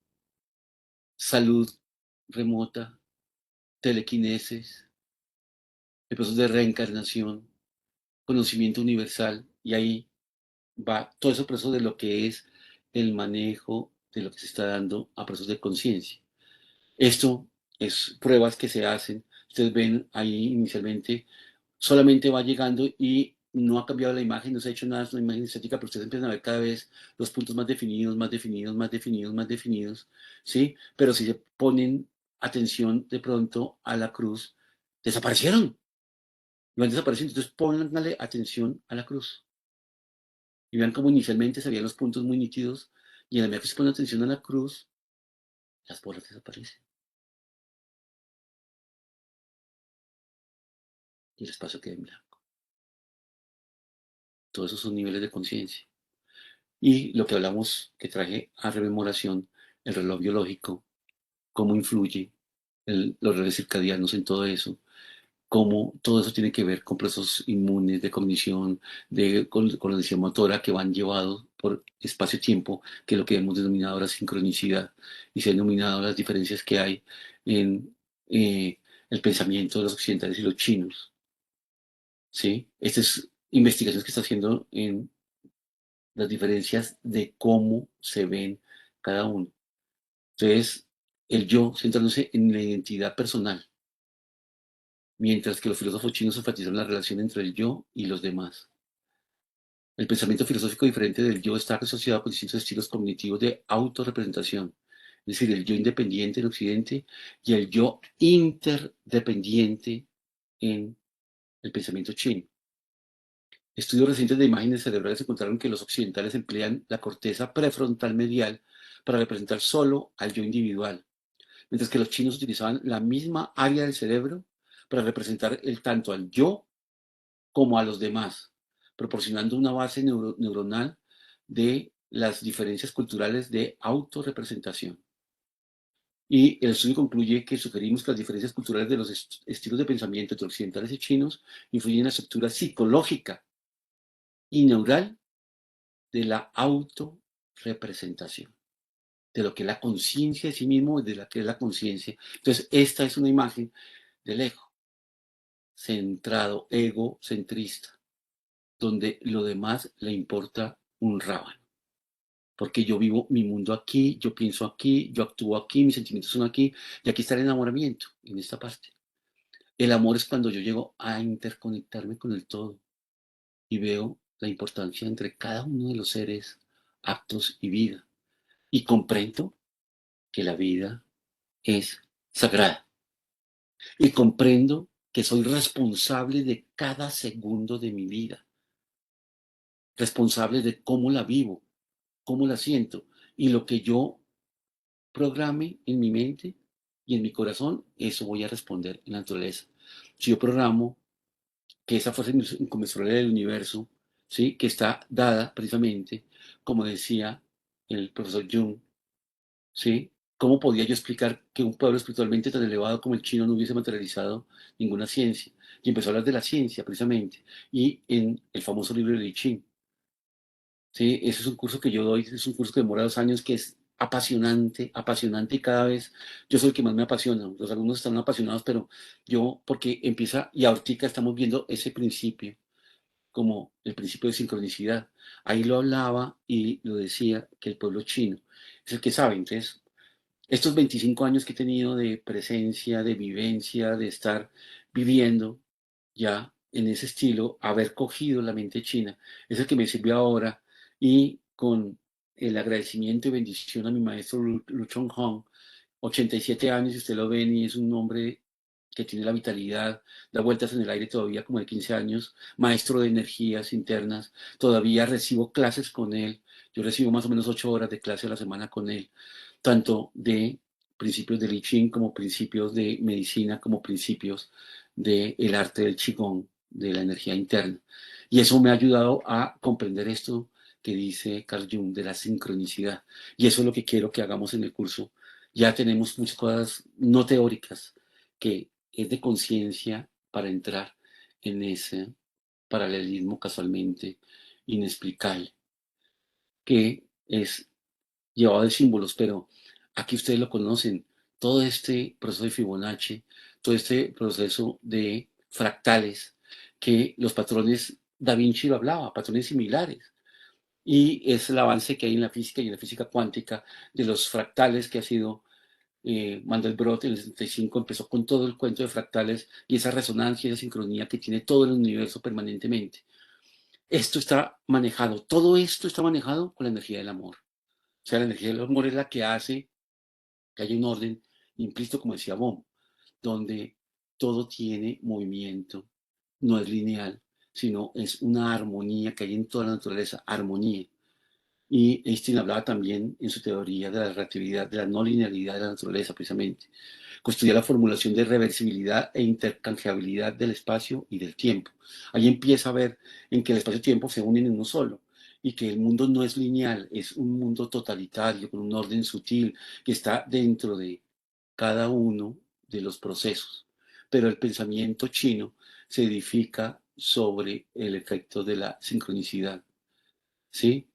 salud remota, telequinesis, el proceso de reencarnación, conocimiento universal, y ahí va todo ese proceso de lo que es el manejo de lo que se está dando a procesos de conciencia. Esto es pruebas que se hacen. Ustedes ven ahí inicialmente, solamente va llegando y no ha cambiado la imagen, no se ha hecho nada, es una imagen estética, pero ustedes empiezan a ver cada vez los puntos más definidos, más definidos, más definidos, más definidos, ¿sí? Pero si se ponen atención de pronto a la cruz, desaparecieron. Y van desapareciendo, entonces pónganle atención a la cruz. Y vean cómo inicialmente se veían los puntos muy nítidos, y en la medida que se pone atención a la cruz, las bolas desaparecen. Y el espacio queda en blanco. Todos esos son niveles de conciencia. Y lo que hablamos, que traje a rememoración, el reloj biológico, cómo influye los relojes circadianos en todo eso, cómo todo eso tiene que ver con procesos inmunes, de cognición, de coordinación motora que van llevados por espacio-tiempo, que es lo que hemos denominado la sincronicidad, y se han denominado las diferencias que hay en el pensamiento de los occidentales y los chinos. ¿Sí? Estas investigaciones que está haciendo en las diferencias de cómo se ven cada uno. Entonces, el yo centrándose en la identidad personal, mientras que los filósofos chinos enfatizan la relación entre el yo y los demás. El pensamiento filosófico diferente del yo está asociado con distintos estilos cognitivos de autorrepresentación, es decir, el yo independiente en Occidente y el yo interdependiente en el pensamiento chino. Estudios recientes de imágenes cerebrales encontraron que los occidentales emplean la corteza prefrontal medial para representar solo al yo individual, mientras que los chinos utilizaban la misma área del cerebro para representar tanto al yo como a los demás, proporcionando una base neuronal de las diferencias culturales de autorrepresentación. Y el estudio concluye que sugerimos que las diferencias culturales de los estilos de pensamiento entre occidentales y chinos influyen en la estructura psicológica y neural de la autorrepresentación, de lo que es la conciencia de sí mismo, de la que es la conciencia. Entonces, esta es una imagen del ego, centrado, egocentrista, donde lo demás le importa un rábano. Porque yo vivo mi mundo aquí, yo pienso aquí, yo actúo aquí, mis sentimientos son aquí, y aquí está el enamoramiento, en esta parte. El amor es cuando yo llego a interconectarme con el todo y veo la importancia entre cada uno de los seres, actos y vida. Y comprendo que la vida es sagrada. Y comprendo que soy responsable de cada segundo de mi vida. Responsable de cómo la vivo, cómo la siento. Y lo que yo programe en mi mente y en mi corazón, eso voy a responder en la naturaleza. Si yo programo que esa fuerza inconmensurable del universo, ¿sí? Que está dada precisamente, como decía el profesor Jung, ¿sí? ¿Cómo podía yo explicar que un pueblo espiritualmente tan elevado como el chino no hubiese materializado ninguna ciencia? Y empezó a hablar de la ciencia, precisamente, y en el famoso libro de I Ching. ¿Sí? Ese es un curso que yo doy, es un curso que demora 2 años, que es apasionante, apasionante, y cada vez yo soy el que más me apasiona. Los alumnos están apasionados, pero yo, porque empieza, y ahorita estamos viendo ese principio, como el principio de sincronicidad. Ahí lo hablaba y lo decía que el pueblo chino es el que sabe. Entonces, estos 25 años que he tenido de presencia, de vivencia, de estar viviendo ya en ese estilo, haber cogido la mente china, es el que me sirvió ahora, y con el agradecimiento y bendición a mi maestro Lu Chong Hong, 87 años, y usted lo ven, y es un hombre que tiene la vitalidad, da vueltas en el aire todavía como de 15 años, maestro de energías internas, todavía recibo clases con él, yo recibo más o menos 8 horas de clase a la semana con él, tanto de principios de I Ching como principios de medicina, como principios del arte del Qigong, de la energía interna. Y eso me ha ayudado a comprender esto que dice Carl Jung de la sincronicidad. Y eso es lo que quiero que hagamos en el curso. Ya tenemos muchas cosas no teóricas, que es de conciencia para entrar en ese paralelismo casualmente inexplicable, que es llevado de símbolos, pero aquí ustedes lo conocen, todo este proceso de Fibonacci, todo este proceso de fractales, que los patrones Da Vinci lo hablaba, patrones similares, y es el avance que hay en la física y en la física cuántica de los fractales que ha sido Mandelbrot en el 65 empezó con todo el cuento de fractales y esa resonancia y esa sincronía que tiene todo el universo permanentemente. Esto está manejado, todo esto está manejado con la energía del amor. O sea, la energía del amor es la que hace que haya un orden implícito, como decía Bohm, donde todo tiene movimiento, no es lineal, sino es una armonía que hay en toda la naturaleza, armonía. Y Einstein hablaba también en su teoría de la relatividad, de la no linealidad de la naturaleza, precisamente. Estudia la formulación de reversibilidad e intercanjeabilidad del espacio y del tiempo. Ahí empieza a ver en que el espacio y el tiempo se unen en uno solo y que el mundo no es lineal, es un mundo totalitario, con un orden sutil que está dentro de cada uno de los procesos. Pero el pensamiento chino se edifica sobre el efecto de la sincronicidad, ¿sí?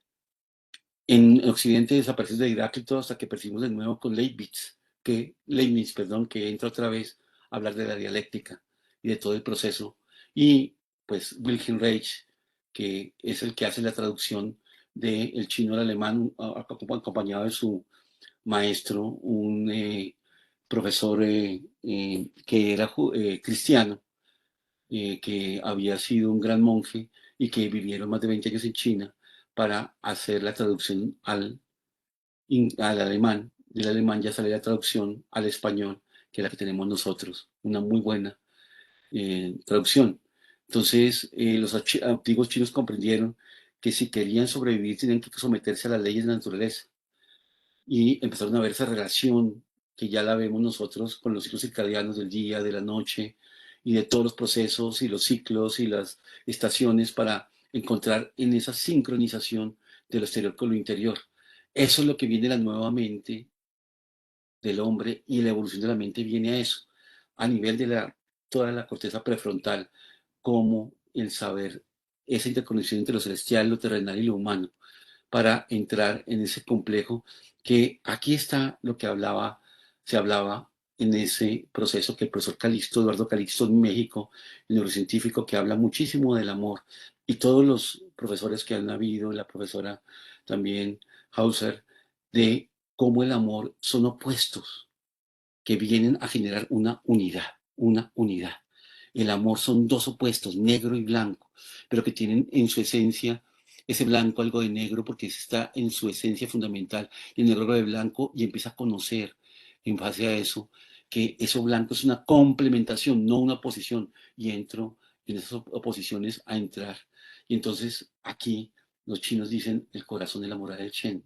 En Occidente desapareció de Heráclito hasta que percibimos de nuevo con Leibniz, que entra otra vez a hablar de la dialéctica y de todo el proceso. Y pues Wilhelm Reich, que es el que hace la traducción del chino al alemán, acompañado de su maestro, un profesor que era cristiano, que había sido un gran monje y que vivieron más de 20 años en China para hacer la traducción al alemán. Del alemán ya sale la traducción al español, que es la que tenemos nosotros, una muy buena traducción. Entonces, los antiguos chinos comprendieron que si querían sobrevivir tenían que someterse a las leyes de la naturaleza y empezaron a ver esa relación que ya la vemos nosotros con los ciclos circadianos del día, de la noche y de todos los procesos y los ciclos y las estaciones para encontrar en esa sincronización de lo exterior con lo interior. Eso es lo que viene la nueva mente del hombre, y la evolución de la mente viene a eso, a nivel de toda la corteza prefrontal, como el saber esa interconexión entre lo celestial, lo terrenal y lo humano, para entrar en ese complejo que aquí está lo que se hablaba en ese proceso que el profesor Calixto, Eduardo Calixto en México, el neurocientífico que habla muchísimo del amor, y todos los profesores que han habido, la profesora también Hauser, de cómo el amor son opuestos que vienen a generar una unidad, una unidad. El amor son dos opuestos, negro y blanco, pero que tienen en su esencia ese blanco algo de negro porque está en su esencia fundamental, y el negro algo de blanco, y empieza a conocer en base a eso que eso blanco es una complementación, no una oposición, y entro en esas oposiciones a entrar. Y entonces aquí los chinos dicen el corazón de la morada del Shen.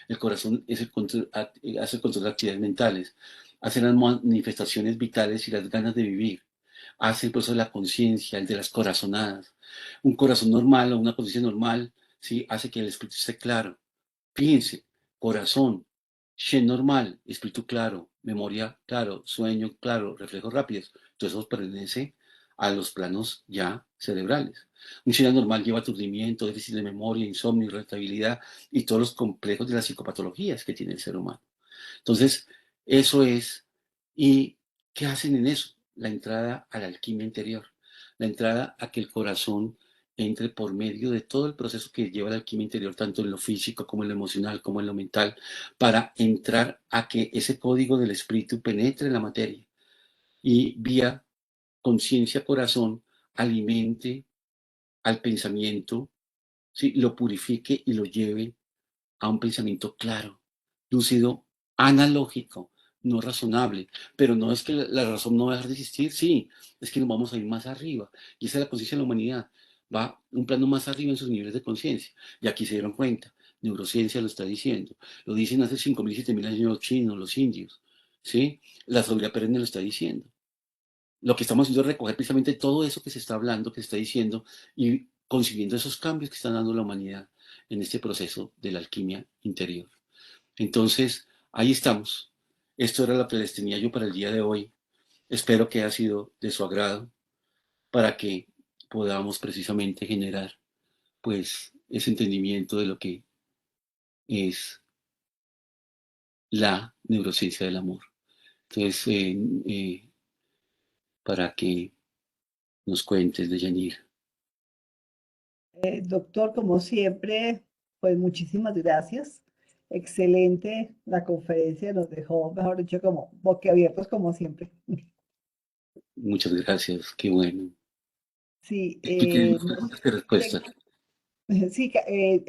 El corazón es hace el control de actividades mentales, hace las manifestaciones vitales y las ganas de vivir, hace el proceso de la conciencia, el de las corazonadas. Un corazón normal o una conciencia normal, ¿sí? Hace que el espíritu esté claro. Fíjense, corazón, Shen normal, espíritu claro, memoria claro, sueño claro, reflejos rápidos. Todo eso pertenece a los planos ya cerebrales. Un Shen normal lleva aturdimiento, déficit de memoria, insomnio, irritabilidad y todos los complejos de las psicopatologías que tiene el ser humano. Entonces, eso es. ¿Y qué hacen en eso? La entrada a la alquimia interior, la entrada a que el corazón entre por medio de todo el proceso que lleva la alquimia interior, tanto en lo físico como en lo emocional, como en lo mental, para entrar a que ese código del espíritu penetre en la materia y vía conciencia corazón alimente al pensamiento, ¿sí? Lo purifique y lo lleve a un pensamiento claro, lúcido, analógico, no razonable. Pero no es que la razón no va a dejar de existir, sí, es que nos vamos a ir más arriba. Y esa es la conciencia de la humanidad. Va un plano más arriba en sus niveles de conciencia. Y aquí se dieron cuenta. Neurociencia lo está diciendo. Lo dicen hace 5.000, 7.000 años los chinos, los indios. ¿Sí? La sabiduría perenne lo está diciendo. Lo que estamos haciendo es recoger precisamente todo eso que se está hablando, que se está diciendo, y concibiendo esos cambios que está dando la humanidad en este proceso de la alquimia interior. Entonces, ahí estamos. Esto era lo que les tenía yo para el día de hoy. Espero que haya sido de su agrado para que podamos precisamente generar, pues, ese entendimiento de lo que es la neurociencia del amor. Entonces, para que nos cuentes, Deyanira. Doctor, como siempre, pues muchísimas gracias. Excelente la conferencia, nos dejó, mejor dicho, como boquiabiertos como siempre. Muchas gracias, qué bueno. Sí, Aquí tenemos no preguntas y sé, respuestas. sí,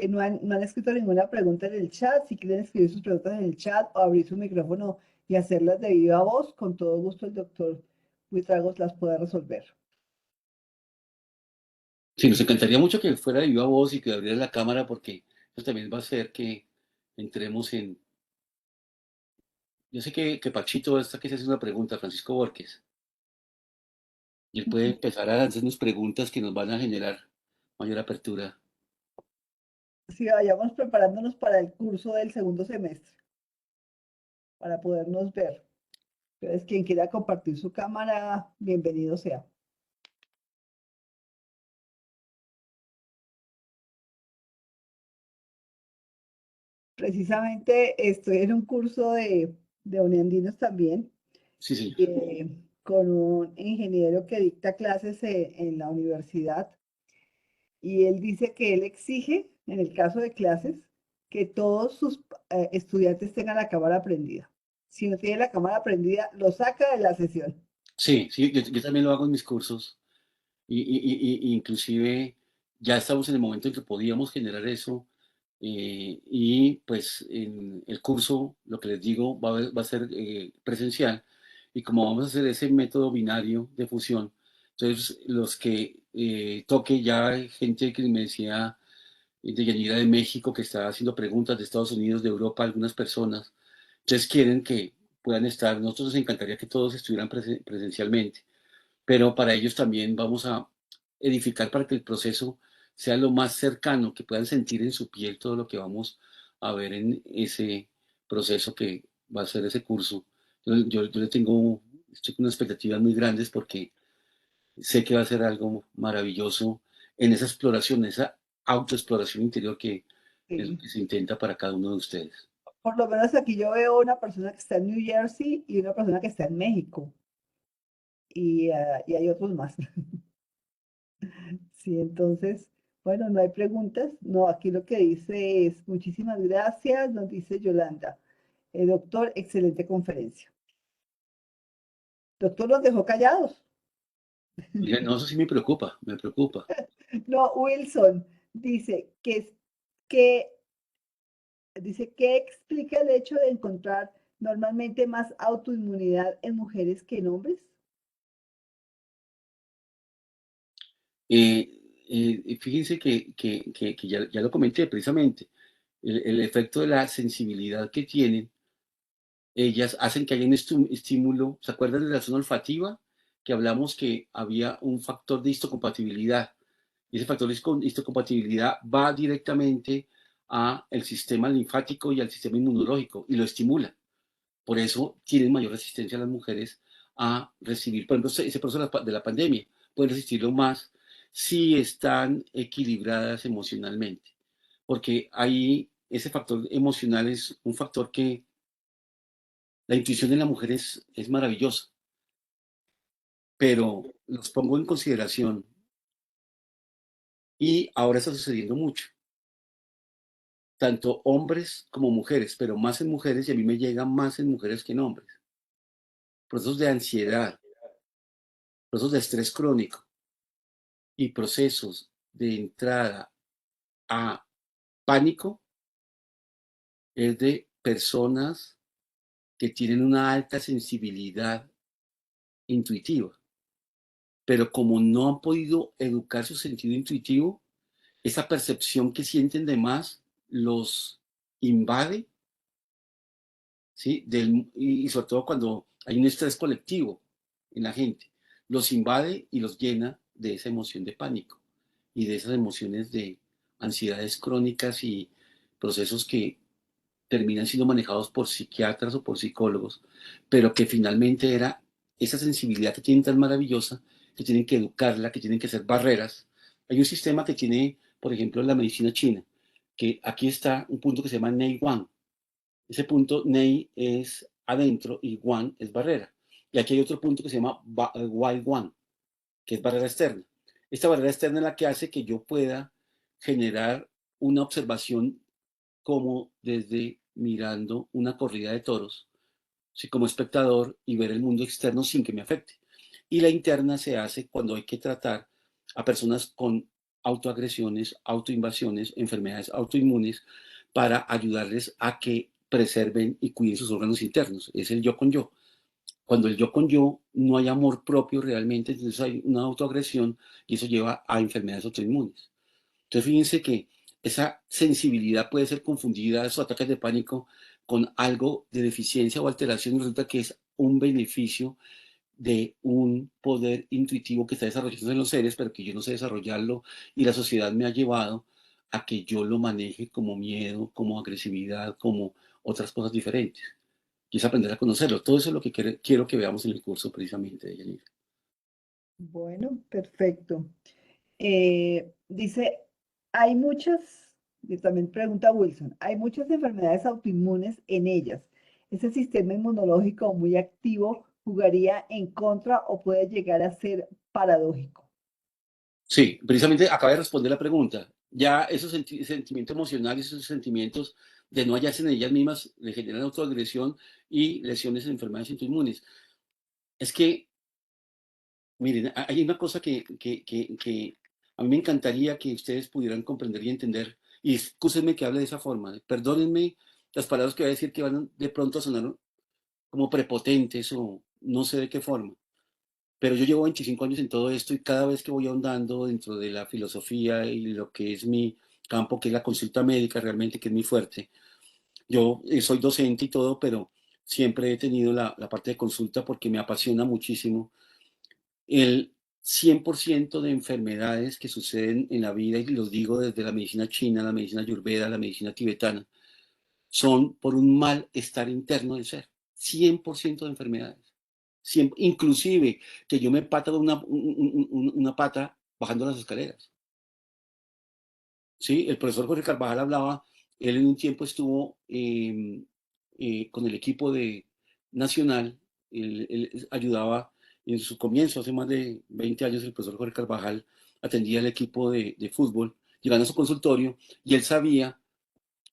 no han escrito ninguna pregunta en el chat. Si quieren escribir sus preguntas en el chat o abrir su micrófono y hacerlas de viva voz, con todo gusto el doctor Buitragos las puede resolver. Sí, nos encantaría mucho que fuera de viva voz y que abriera la cámara porque eso también va a hacer que entremos en... Yo sé que Pachito está que se hace una pregunta, Francisco Borges, y él puede empezar a hacernos preguntas que nos van a generar mayor apertura. Si vayamos preparándonos para el curso del segundo semestre, para podernos ver. Entonces, quien quiera compartir su cámara, bienvenido sea. Precisamente estoy en un curso de Uniandinos también, Sí, señor. eh, con un ingeniero que dicta clases en la universidad, y él dice que él exige, en el caso de clases, que todos sus estudiantes tengan la cámara prendida. Si no tiene la cámara prendida, lo saca de la sesión. Sí, sí, yo también lo hago en mis cursos y inclusive ya estamos en el momento en que podíamos generar eso y pues en el curso, lo que les digo, va a ser presencial y como vamos a hacer ese método binario de fusión, entonces los que toque ya hay gente que me decía de Yanira de México que está haciendo preguntas de Estados Unidos, de Europa, algunas personas, entonces quieren que puedan estar, nosotros nos encantaría que todos estuvieran presencialmente pero para ellos también vamos a edificar para que el proceso sea lo más cercano, que puedan sentir en su piel todo lo que vamos a ver en ese proceso que va a ser ese curso. Yo le tengo, estoy con unas expectativas muy grandes porque sé que va a ser algo maravilloso en esa exploración, esa autoexploración interior que es lo Sí. que se intenta para cada uno de ustedes. Por lo menos aquí yo veo una persona que está en New Jersey y una persona que está en México. Y hay otros más. Sí, entonces, bueno, no hay preguntas. No, aquí lo que dice es muchísimas gracias, nos dice Yolanda. Doctor, excelente conferencia. Doctor, nos dejó callados. Oiga, no, eso sí me preocupa, me preocupa. No, Wilson dice que, dice que explica el hecho de encontrar normalmente más autoinmunidad en mujeres que en hombres. Fíjense que ya lo comenté precisamente, el efecto de la sensibilidad que tienen, ellas hacen que haya un estímulo, ¿se acuerdan de la zona olfativa? Que hablamos que había un factor de histocompatibilidad, y ese factor de histocompatibilidad va directamente a el sistema linfático y al sistema inmunológico, y lo estimula. Por eso tienen mayor resistencia las mujeres a recibir, por ejemplo, ese proceso de la pandemia, pueden resistirlo más si están equilibradas emocionalmente, porque ahí ese factor emocional es un factor que la intuición de la mujer es maravillosa, pero los pongo en consideración y ahora está sucediendo mucho, tanto hombres como mujeres, pero más en mujeres y a mí me llega más en mujeres que en hombres. Procesos de ansiedad, procesos de estrés crónico, y procesos de entrada a pánico es de personas que tienen una alta sensibilidad intuitiva, pero como no han podido educar su sentido intuitivo, esa percepción que sienten de más los invade, ¿sí? Y sobre todo cuando hay un estrés colectivo en la gente, los invade y los llena de esa emoción de pánico y de esas emociones de ansiedades crónicas y procesos que terminan siendo manejados por psiquiatras o por psicólogos, pero que finalmente era esa sensibilidad que tienen tan maravillosa, que tienen que educarla, que tienen que hacer barreras. Hay un sistema que tiene, por ejemplo, la medicina china, que aquí está un punto que se llama Nei Wan. Ese punto Nei es adentro y Wan es barrera. Y aquí hay otro punto que se llama Wai Wan, que es barrera externa. Esta barrera externa es la que hace que yo pueda generar una observación como desde mirando una corrida de toros, ¿sí? Como espectador y ver el mundo externo sin que me afecte. Y la interna se hace cuando hay que tratar a personas con autoagresiones, autoinvasiones, enfermedades autoinmunes, para ayudarles a que preserven y cuiden sus órganos internos. Es el yo con yo. Cuando el yo con yo no hay amor propio realmente, entonces hay una autoagresión y eso lleva a enfermedades autoinmunes. Entonces, fíjense que esa sensibilidad puede ser confundida, esos ataques de pánico, con algo de deficiencia o alteración y resulta que es un beneficio de un poder intuitivo que está desarrollando en los seres, pero que yo no sé desarrollarlo y la sociedad me ha llevado a que yo lo maneje como miedo, como agresividad, como otras cosas diferentes. Y es aprender a conocerlo. Todo eso es lo que quiero que veamos en el curso precisamente de Yanira. Bueno, perfecto. Dice, hay muchas, y también pregunta Wilson, hay muchas enfermedades autoinmunes en ellas. ¿Ese sistema inmunológico muy activo jugaría en contra o puede llegar a ser paradójico? Sí, precisamente acaba de responder la pregunta. Ya esos sentimientos emocionales, esos sentimientos de no hallarse en ellas mismas, le generan autoagresión y lesiones en enfermedades autoinmunes. Es que, miren, hay una cosa que a mí me encantaría que ustedes pudieran comprender y entender, y excúsenme que hable de esa forma, perdónenme las palabras que voy a decir que van de pronto a sonar como prepotentes o no sé de qué forma. Pero yo llevo 25 años en todo esto y cada vez que voy ahondando dentro de la filosofía y lo que es mi campo, que es la consulta médica realmente, que es muy fuerte. Yo soy docente y todo, pero siempre he tenido la parte de consulta porque me apasiona muchísimo. El 100% de enfermedades que suceden en la vida, y los digo desde la medicina china, la medicina ayurveda, la medicina tibetana, son por un malestar interno del ser. 100% de enfermedades. Inclusive que yo me pata una pata bajando las escaleras. ¿Sí? El profesor Jorge Carvajal hablaba, él en un tiempo estuvo con el equipo de Nacional, él ayudaba en su comienzo, hace más de 20 años, el profesor Jorge Carvajal atendía al equipo de fútbol, llegando a su consultorio, y él sabía,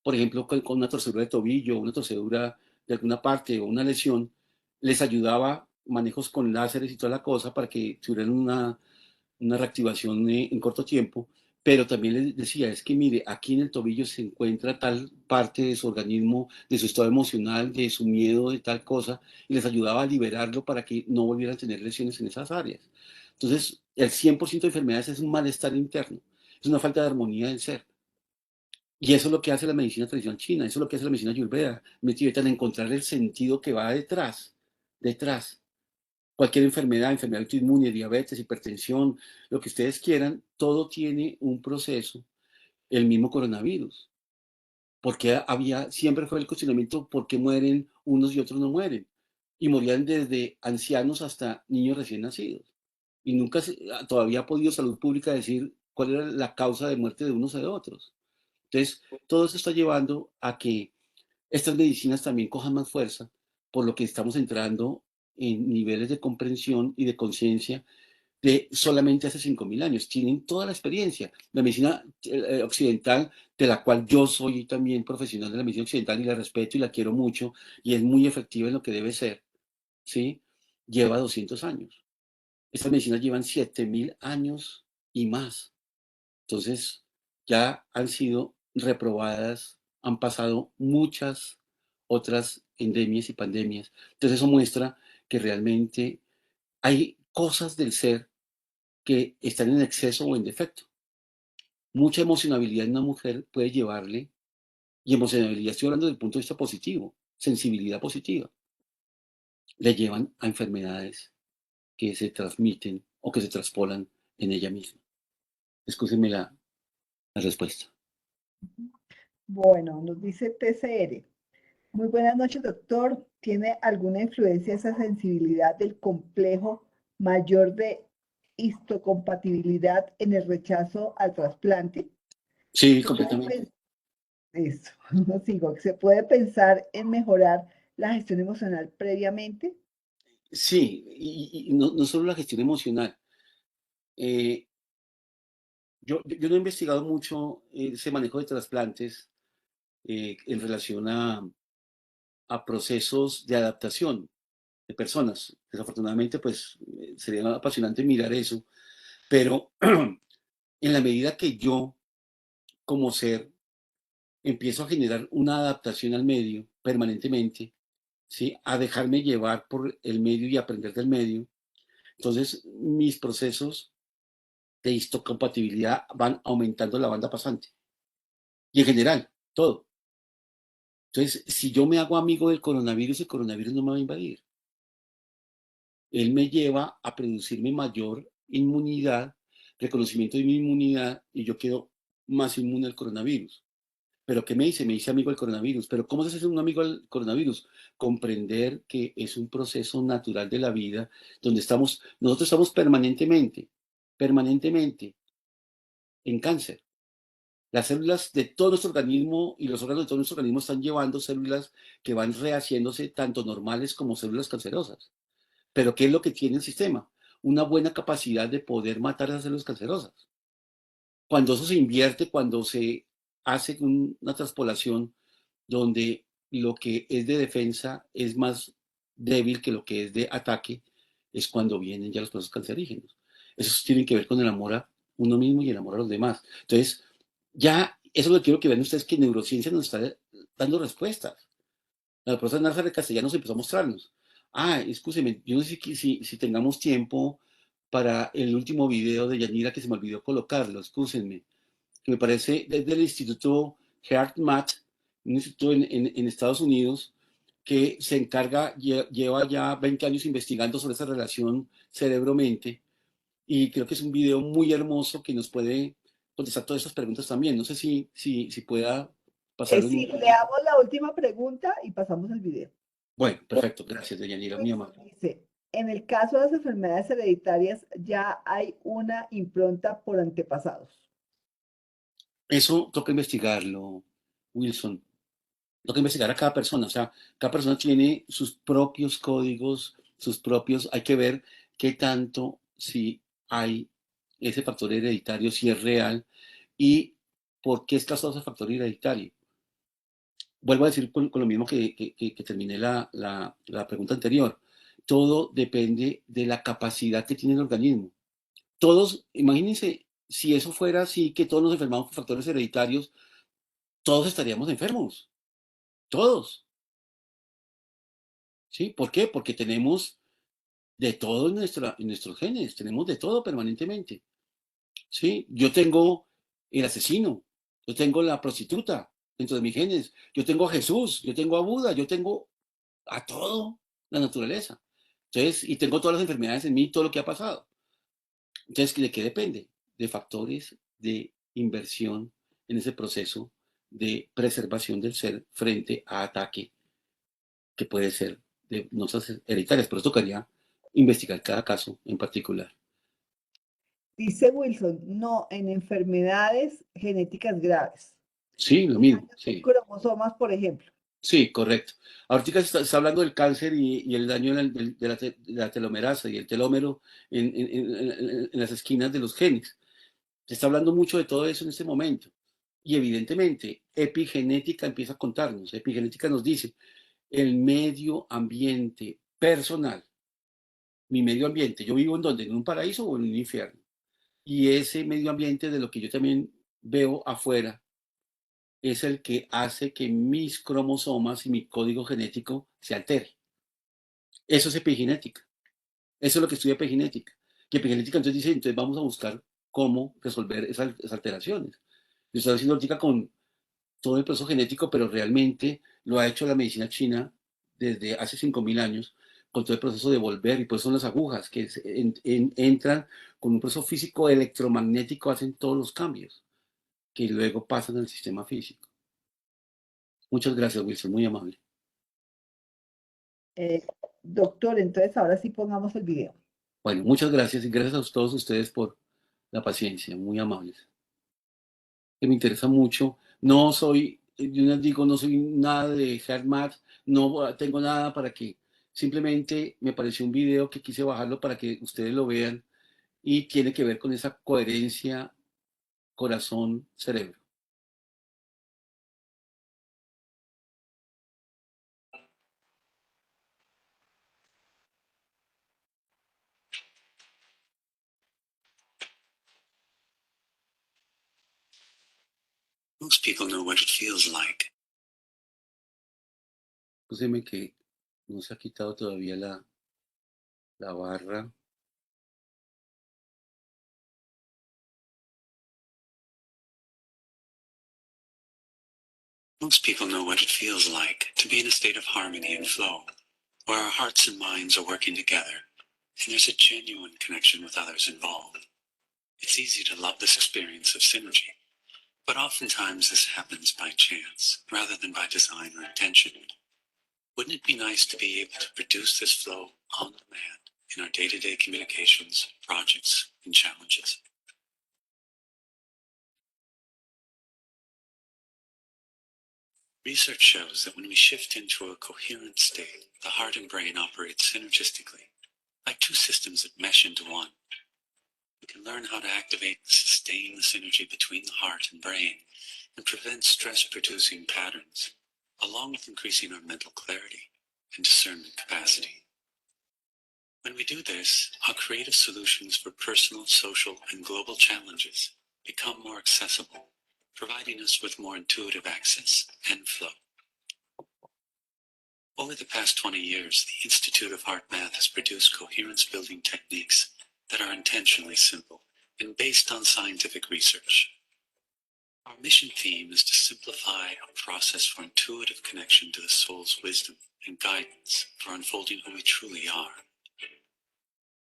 por ejemplo, con una torcedura de tobillo, una torcedura de alguna parte o una lesión, les ayudaba manejos con láseres y toda la cosa para que tuvieran una reactivación en corto tiempo, pero también les decía, es que mire, aquí en el tobillo se encuentra tal parte de su organismo, de su estado emocional, de su miedo, de tal cosa, y les ayudaba a liberarlo para que no volvieran a tener lesiones en esas áreas. Entonces, el 100% de enfermedades es un malestar interno, es una falta de armonía del ser. Y eso es lo que hace la medicina tradicional china, eso es lo que hace la medicina ayurveda, tibetana, encontrar el sentido que va detrás. Cualquier enfermedad autoinmune, diabetes, hipertensión, lo que ustedes quieran, todo tiene un proceso, el mismo coronavirus. Porque siempre fue el cuestionamiento, ¿por qué mueren unos y otros no mueren? Y morían desde ancianos hasta niños recién nacidos. Y nunca todavía ha podido salud pública decir cuál era la causa de muerte de unos o de otros. Entonces, todo eso está llevando a que estas medicinas también cojan más fuerza, por lo que estamos entrando en niveles de comprensión y de conciencia de solamente hace 5.000 años. Tienen toda la experiencia. La medicina occidental, de la cual yo soy también profesional de la medicina occidental y la respeto y la quiero mucho, y es muy efectiva en lo que debe ser, ¿sí? Lleva 200 años. Estas medicinas llevan 7.000 años y más. Entonces, ya han sido reprobadas, han pasado muchas otras endemias y pandemias. Entonces, eso muestra que realmente hay cosas del ser que están en exceso o en defecto. Mucha emocionabilidad en una mujer puede llevarle, y emocionabilidad estoy hablando desde el punto de vista positivo, sensibilidad positiva, le llevan a enfermedades que se transmiten o que se traspolan en ella misma. Escúcheme la respuesta. Bueno, nos dice TCR. Muy buenas noches, doctor. ¿Tiene alguna influencia esa sensibilidad del complejo mayor de histocompatibilidad en el rechazo al trasplante? Sí, ¿Se puede completamente. Eso, sigo. ¿Se puede pensar en mejorar la gestión emocional previamente? Sí, y no, no solo la gestión emocional. Eh, yo no he investigado mucho ese manejo de trasplantes en relación a procesos de adaptación de personas. Desafortunadamente, pues sería apasionante mirar eso, pero en la medida que yo, como ser, empiezo a generar una adaptación al medio permanentemente, ¿sí? A dejarme llevar por el medio y aprender del medio, entonces mis procesos de histocompatibilidad van aumentando la banda pasante. Y en general, todo. Entonces, si yo me hago amigo del coronavirus, el coronavirus no me va a invadir. Él me lleva a producirme mayor inmunidad, reconocimiento de mi inmunidad, y yo quedo más inmune al coronavirus. ¿Pero qué me dice? Me dice amigo del coronavirus. ¿Pero cómo se hace un amigo del coronavirus? Comprender que es un proceso natural de la vida donde nosotros estamos permanentemente en cáncer. Las células de todo nuestro organismo y los órganos de todo nuestro organismo están llevando células que van rehaciéndose tanto normales como células cancerosas. Pero ¿qué es lo que tiene el sistema? Una buena capacidad de poder matar a esas células cancerosas. Cuando eso se invierte, cuando se hace una traspolación donde lo que es de defensa es más débil que lo que es de ataque, es cuando vienen ya los procesos cancerígenos. Esos tienen que ver con el amor a uno mismo y el amor a los demás. Entonces, ya eso es lo que quiero que vean ustedes, que neurociencia nos está dando respuestas. La profesora Narza de Castellanos empezó a mostrarnos. Escúcheme, yo no sé si tengamos tiempo para el último video de Yanira que se me olvidó colocarlo, excúsenme, que me parece desde el Instituto HeartMath, un instituto en Estados Unidos, que se encarga, lleva ya 20 años investigando sobre esa relación cerebro-mente, y creo que es un video muy hermoso que nos puede contestar todas esas preguntas también. No sé si pueda pasar Sí, un... leamos la última pregunta y pasamos el video. Bueno, perfecto, gracias, Yanira, muy Wilson amable. dice, en el caso de las enfermedades hereditarias ya hay una impronta por antepasados. Eso toca investigarlo, Wilson. Toca investigar a cada persona. O sea, cada persona tiene sus propios códigos, sus propios. Hay que ver qué tanto, si hay ese factor hereditario, si es real y por qué es causado ese factor hereditario. Vuelvo a decir con lo mismo que terminé la pregunta anterior. Todo depende de la capacidad que tiene el organismo. Todos, imagínense, si eso fuera así, que todos nos enfermamos por factores hereditarios, todos estaríamos enfermos, todos, ¿sí? ¿Por qué? Porque tenemos de todo en nuestros genes, tenemos de todo permanentemente, ¿sí? Yo tengo el asesino, yo tengo la prostituta dentro de mis genes, yo tengo a Jesús, yo tengo a Buda, yo tengo a todo la naturaleza. Entonces, y tengo todas las enfermedades en mí, todo lo que ha pasado. Entonces, ¿de qué depende? De factores de inversión en ese proceso de preservación del ser frente a ataque que puede ser de notas hereditarias, pero tocaría investigar cada caso en particular. Dice Wilson, no en enfermedades genéticas graves. Sí, lo mismo, Daños en sí, cromosomas, por ejemplo. sí, correcto. Ahorita se está hablando del cáncer y el daño de la telomerasa y el telómero en las esquinas de los genes. Se está hablando mucho de todo eso en este momento. Y evidentemente, epigenética empieza a contarnos. Epigenética nos dice el medio ambiente personal, mi medio ambiente. ¿Yo vivo en dónde? ¿En un paraíso o en un infierno? Y ese medio ambiente de lo que yo también veo afuera es el que hace que mis cromosomas y mi código genético se altere. Eso es epigenética. Eso es lo que estudia epigenética. Que epigenética entonces dice, entonces vamos a buscar cómo resolver esas alteraciones. Yo estoy haciendo ahorita con todo el proceso genético, pero realmente lo ha hecho la medicina china desde hace 5.000 años, con todo el proceso de volver, y pues son las agujas que entran con un proceso físico electromagnético, hacen todos los cambios, que luego pasan al sistema físico. Muchas gracias, Wilson, muy amable. Doctor, entonces ahora sí pongamos el video. Bueno, muchas gracias y gracias a todos ustedes por la paciencia, muy amables. Que me interesa mucho. No soy, yo les digo, no soy nada de HeartMath, no tengo nada para que, simplemente me pareció un video que quise bajarlo para que ustedes lo vean y tiene que ver con esa coherencia corazón-cerebro. Most people know what it feels like. Púseme que no se ha quitado todavía la barra. Most people know what it feels like to be in a state of harmony and flow, where our hearts and minds are working together, and there's a genuine connection with others involved. It's easy to love this experience of synergy, but oftentimes this happens by chance, rather than by design or intention. Wouldn't it be nice to be able to produce this flow on demand in our day-to-day communications, projects, and challenges? Research shows that when we shift into a coherent state, the heart and brain operate synergistically, like two systems that mesh into one. We can learn how to activate and sustain the synergy between the heart and brain and prevent stress-producing patterns, along with increasing our mental clarity and discernment capacity. When we do this, our creative solutions for personal, social, and global challenges become more accessible, providing us with more intuitive access and flow. Over the past 20 years, the Institute of HeartMath has produced coherence-building techniques that are intentionally simple and based on scientific research. Our mission theme is to simplify a process for intuitive connection to the soul's wisdom and guidance for unfolding who we truly are.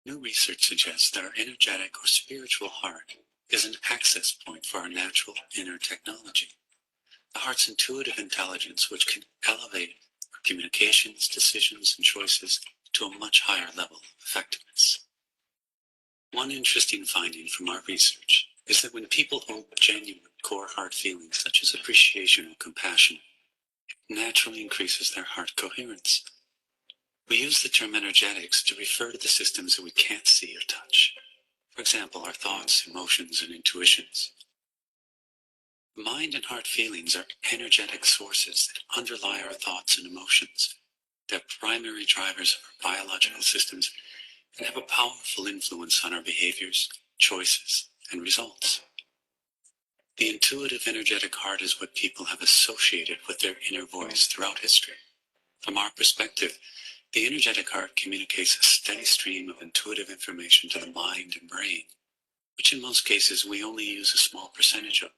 New research suggests that our energetic or spiritual heart is an access point for our natural inner technology, the heart's intuitive intelligence, which can elevate our communications, decisions, and choices to a much higher level of effectiveness. One interesting finding from our research is that when people hold genuine core heart feelings such as appreciation or compassion, it naturally increases their heart coherence. We use the term energetics to refer to the systems that we can't see or touch. For example, our thoughts, emotions, and intuitions. Mind and heart feelings are energetic sources that underlie our thoughts and emotions. They're primary drivers of our biological systems and have a powerful influence on our behaviors, choices, and results. The intuitive, energetic heart is what people have associated with their inner voice throughout history. From our perspective, the energetic heart communicates a steady stream of intuitive information to the mind and brain, which in most cases we only use a small percentage of,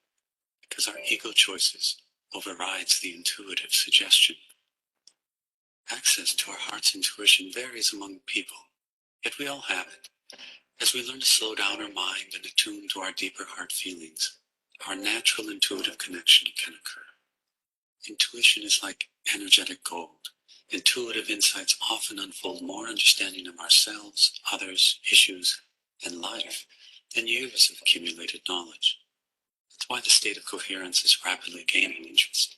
because our ego choices overrides the intuitive suggestion. Access to our heart's intuition varies among people, yet we all have it. As we learn to slow down our mind and attune to our deeper heart feelings, our natural intuitive connection can occur. Intuition is like energetic gold. Intuitive insights often unfold more understanding of ourselves, others, issues, and life than years of accumulated knowledge. That's why the state of coherence is rapidly gaining interest.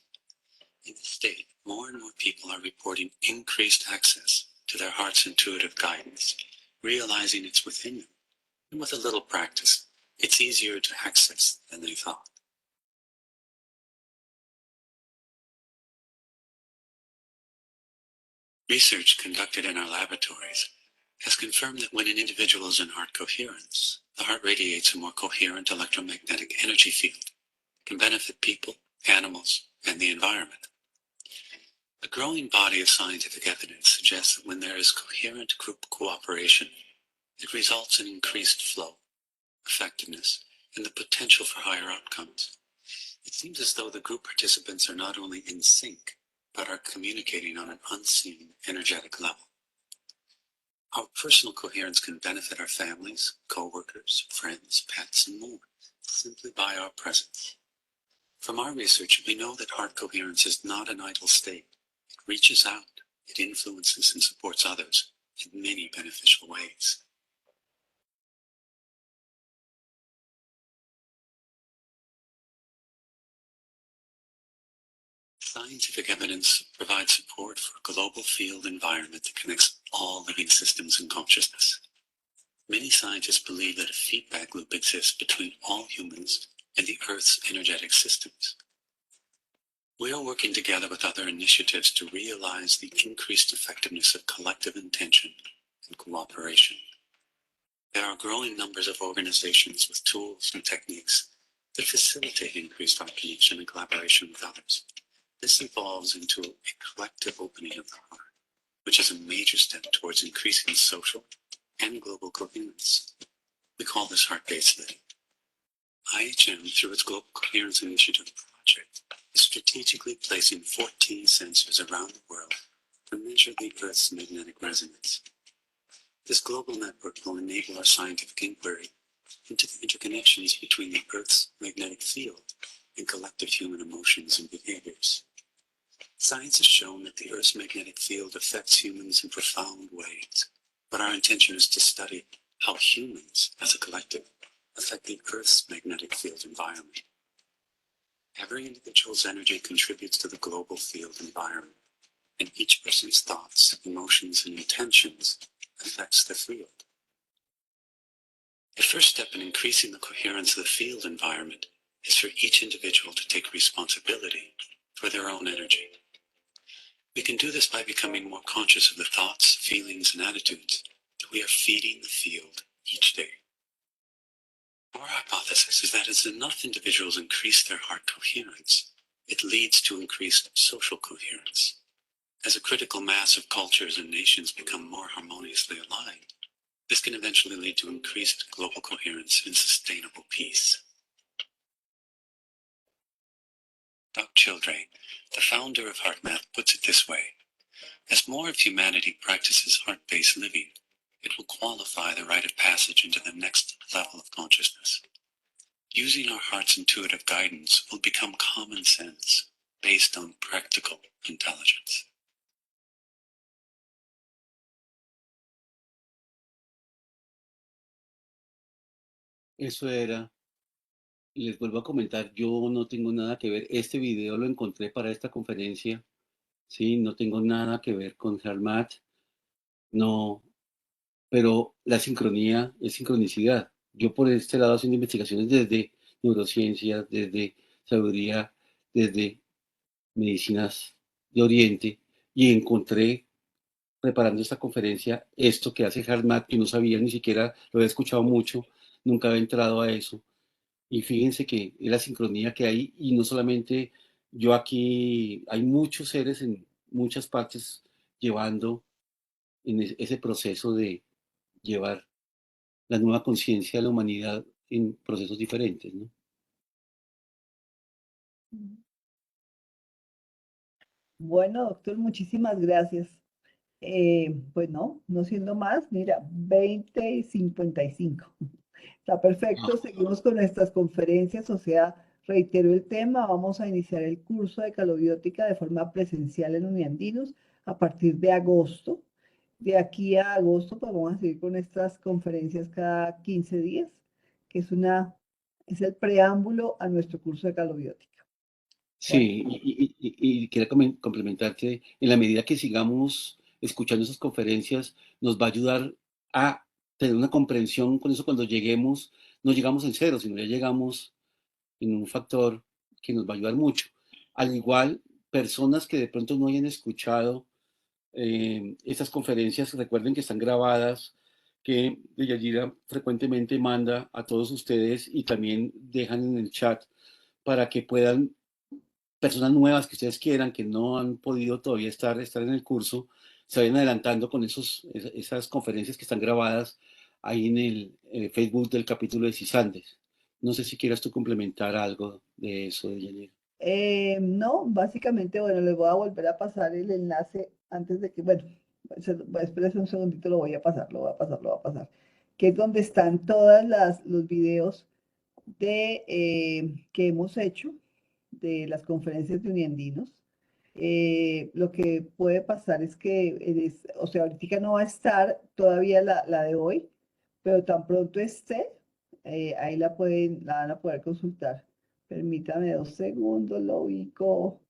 In this state, more and more people are reporting increased access to their heart's intuitive guidance, realizing it's within them. And with a little practice, it's easier to access than they thought. Research conducted in our laboratories has confirmed that when an individual is in heart coherence, The heart radiates a more coherent electromagnetic energy field, can benefit people, animals, and the environment. A growing body of scientific evidence suggests that when there is coherent group cooperation, it results in increased flow, effectiveness, and the potential for higher outcomes. It seems as though the group participants are not only in sync, but are communicating on an unseen energetic level. Our personal coherence can benefit our families, co-workers, friends, pets, and more, simply by our presence. From our research, we know that heart coherence is not an idle state. It reaches out, it influences and supports others in many beneficial ways. Scientific evidence provides support for a global field environment that connects all living systems and consciousness. Many scientists believe that a feedback loop exists between all humans and the Earth's energetic systems. We are working together with other initiatives to realize the increased effectiveness of collective intention and cooperation. There are growing numbers of organizations with tools and techniques that facilitate increased heart connection and collaboration with others. This evolves into a collective opening of the heart, which is a major step towards increasing social and global coherence. We call this heart-based living. IHM, through its Global Coherence Initiative project, is strategically placing 14 sensors around the world to measure the Earth's magnetic resonance. This global network will enable our scientific inquiry into the interconnections between the Earth's magnetic field and collective human emotions and behaviors. Science has shown that the Earth's magnetic field affects humans in profound ways, but our intention is to study how humans, as a collective, affect the Earth's magnetic field environment. Every individual's energy contributes to the global field environment, and each person's thoughts, emotions, and intentions affects the field. The first step in increasing the coherence of the field environment is for each individual to take responsibility for their own energy. We can do this by becoming more conscious of the thoughts, feelings, and attitudes that we are feeding the field each day. Our hypothesis is that as enough individuals increase their heart coherence, it leads to increased social coherence. As a critical mass of cultures and nations become more harmoniously aligned, this can eventually lead to increased global coherence and sustainable peace. Doug Childrain, the founder of HeartMath, puts it this way: as more of humanity practices heart-based living, it will qualify the rite of passage into the next level of consciousness. Using our heart's intuitive guidance will become common sense based on practical intelligence. Eso era, y les vuelvo a comentar, yo no tengo nada que ver, este video lo encontré para esta conferencia, sí, no tengo nada que ver con HeartMath, no, pero la sincronía es sincronicidad. Yo por este lado haciendo investigaciones desde neurociencias, desde sabiduría, desde medicinas de Oriente, y encontré, preparando esta conferencia, esto que hace HeartMath, que no sabía, ni siquiera lo había escuchado mucho, nunca había entrado a eso. Y fíjense que es la sincronía que hay, y no solamente yo aquí, hay muchos seres en muchas partes llevando en ese proceso de llevar la nueva conciencia de la humanidad en procesos diferentes, ¿no? Bueno, doctor, muchísimas gracias. Pues no siendo más, mira, 20:55. Está perfecto, seguimos con nuestras conferencias, o sea, reitero el tema, vamos a iniciar el curso de calobiótica de forma presencial en Uniandinos a partir de agosto. De aquí a agosto, pues vamos a seguir con estas conferencias cada 15 días, que es el preámbulo a nuestro curso de calobiótica. Sí, y quería complementar que en la medida que sigamos escuchando esas conferencias, nos va a ayudar a tener una comprensión con eso cuando lleguemos, no llegamos en cero, sino ya llegamos en un factor que nos va a ayudar mucho. Al igual, personas que de pronto no hayan escuchado estas conferencias, recuerden que están grabadas, que Deyanira frecuentemente manda a todos ustedes y también dejan en el chat para que puedan, personas nuevas que ustedes quieran, que no han podido todavía estar en el curso, se vayan adelantando con esas conferencias que están grabadas ahí en el Facebook del capítulo de CISANDES. No sé si quieras tú complementar algo de eso, Deyanira. No, básicamente, bueno, les voy a volver a pasar el enlace antes de que, bueno, espérense un segundito, lo voy a pasar, que es donde están los videos que hemos hecho de las conferencias de uniandinos. Lo que puede pasar es que, o sea, ahorita no va a estar todavía la de hoy, pero tan pronto esté, ahí la van a poder consultar. Permítame 2 segundos, lo ubico,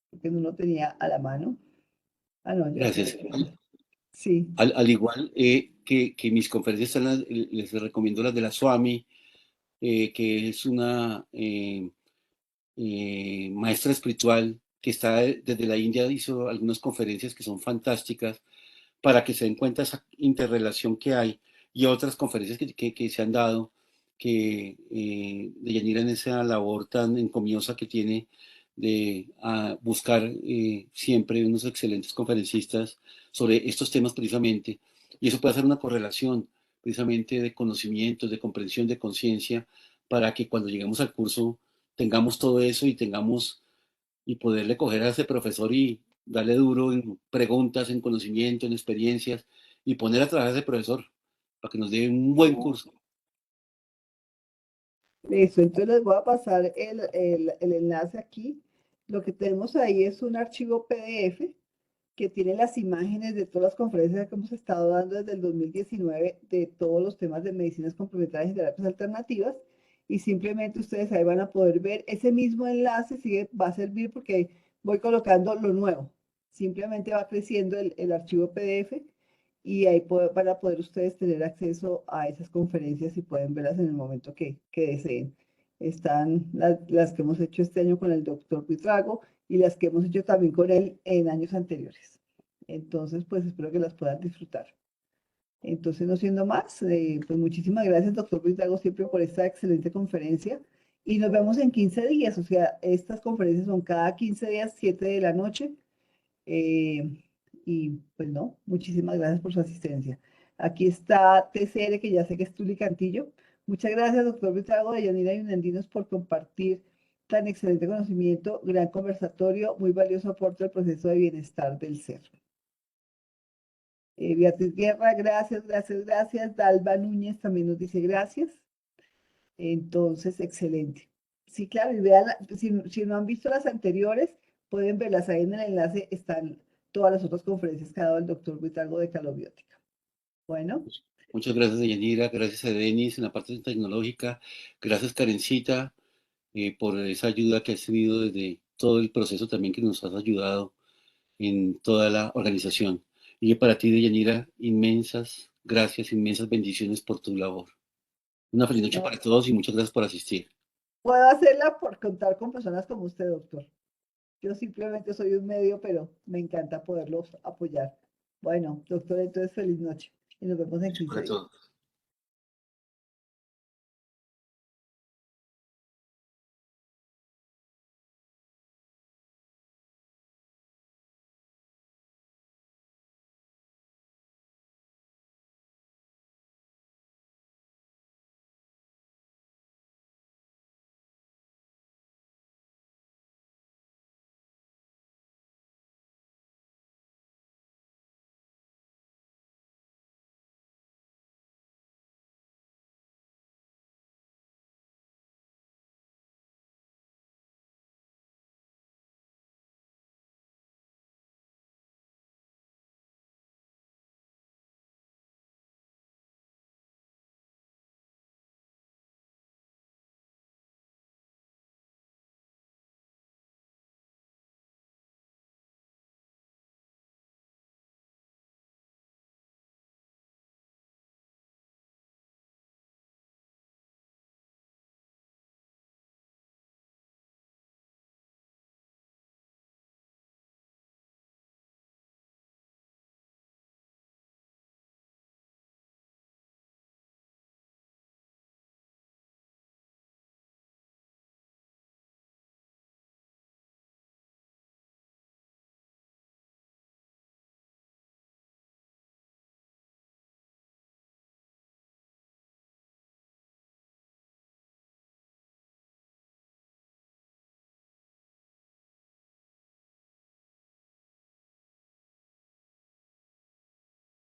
porque no lo tenía a la mano. Ah, no, ya sí. Gracias. Sí, Al igual que mis conferencias les recomiendo las de la Swami, que es una maestra espiritual que está desde la India, hizo algunas conferencias que son fantásticas para que se den cuenta esa interrelación que hay y otras conferencias que se han dado, que Deyanira en esa labor tan encomiosa que tiene de buscar siempre unos excelentes conferencistas sobre estos temas precisamente, y eso puede hacer una correlación precisamente de conocimientos, de comprensión, de conciencia, para que cuando lleguemos al curso tengamos todo eso y poderle coger a ese profesor y darle duro en preguntas, en conocimiento, en experiencias y poner a trabajar a ese profesor para que nos dé un buen curso. listo. Entonces les voy a pasar el enlace aquí. Lo que tenemos ahí es un archivo PDF que tiene las imágenes de todas las conferencias que hemos estado dando desde el 2019 de todos los temas de medicinas complementarias y terapias alternativas. Y simplemente ustedes ahí van a poder ver ese mismo enlace, va a servir porque voy colocando lo nuevo. Simplemente va creciendo el archivo PDF y ahí van a poder ustedes tener acceso a esas conferencias y pueden verlas en el momento que deseen. Están las que hemos hecho este año con el doctor Buitrago y las que hemos hecho también con él en años anteriores. Entonces, pues espero que las puedan disfrutar. Entonces, no siendo más, pues muchísimas gracias, doctor Buitrago, siempre por esta excelente conferencia. Y nos vemos en 15 días, o sea, estas conferencias son cada 15 días, 7 de la noche. Eh, y pues no, muchísimas gracias por su asistencia. Aquí está TCR, que ya sé que es Tuli Cantillo. Muchas gracias, doctor Buitrago de Yanira y Unandinos, por compartir tan excelente conocimiento, gran conversatorio, muy valioso aporte al proceso de bienestar del ser. Beatriz Guerra, gracias, gracias, gracias. Dalva Núñez también nos dice gracias. Entonces, excelente. Sí, claro, y vean, si no han visto las anteriores, pueden verlas ahí en el enlace, están todas las otras conferencias que ha dado el doctor Buitrago de calobiótica. Bueno. Muchas gracias, Deyanira, gracias a Denis en la parte tecnológica, gracias Karencita por esa ayuda que has tenido desde todo el proceso también que nos has ayudado en toda la organización. Y para ti, Deyanira, inmensas gracias, inmensas bendiciones por tu labor. Una feliz noche para todos y muchas gracias por asistir. Puedo hacerla por contar con personas como usted, doctor. Yo simplemente soy un medio, pero me encanta poderlos apoyar. Bueno, doctor, entonces feliz noche y nos vemos en 15 días.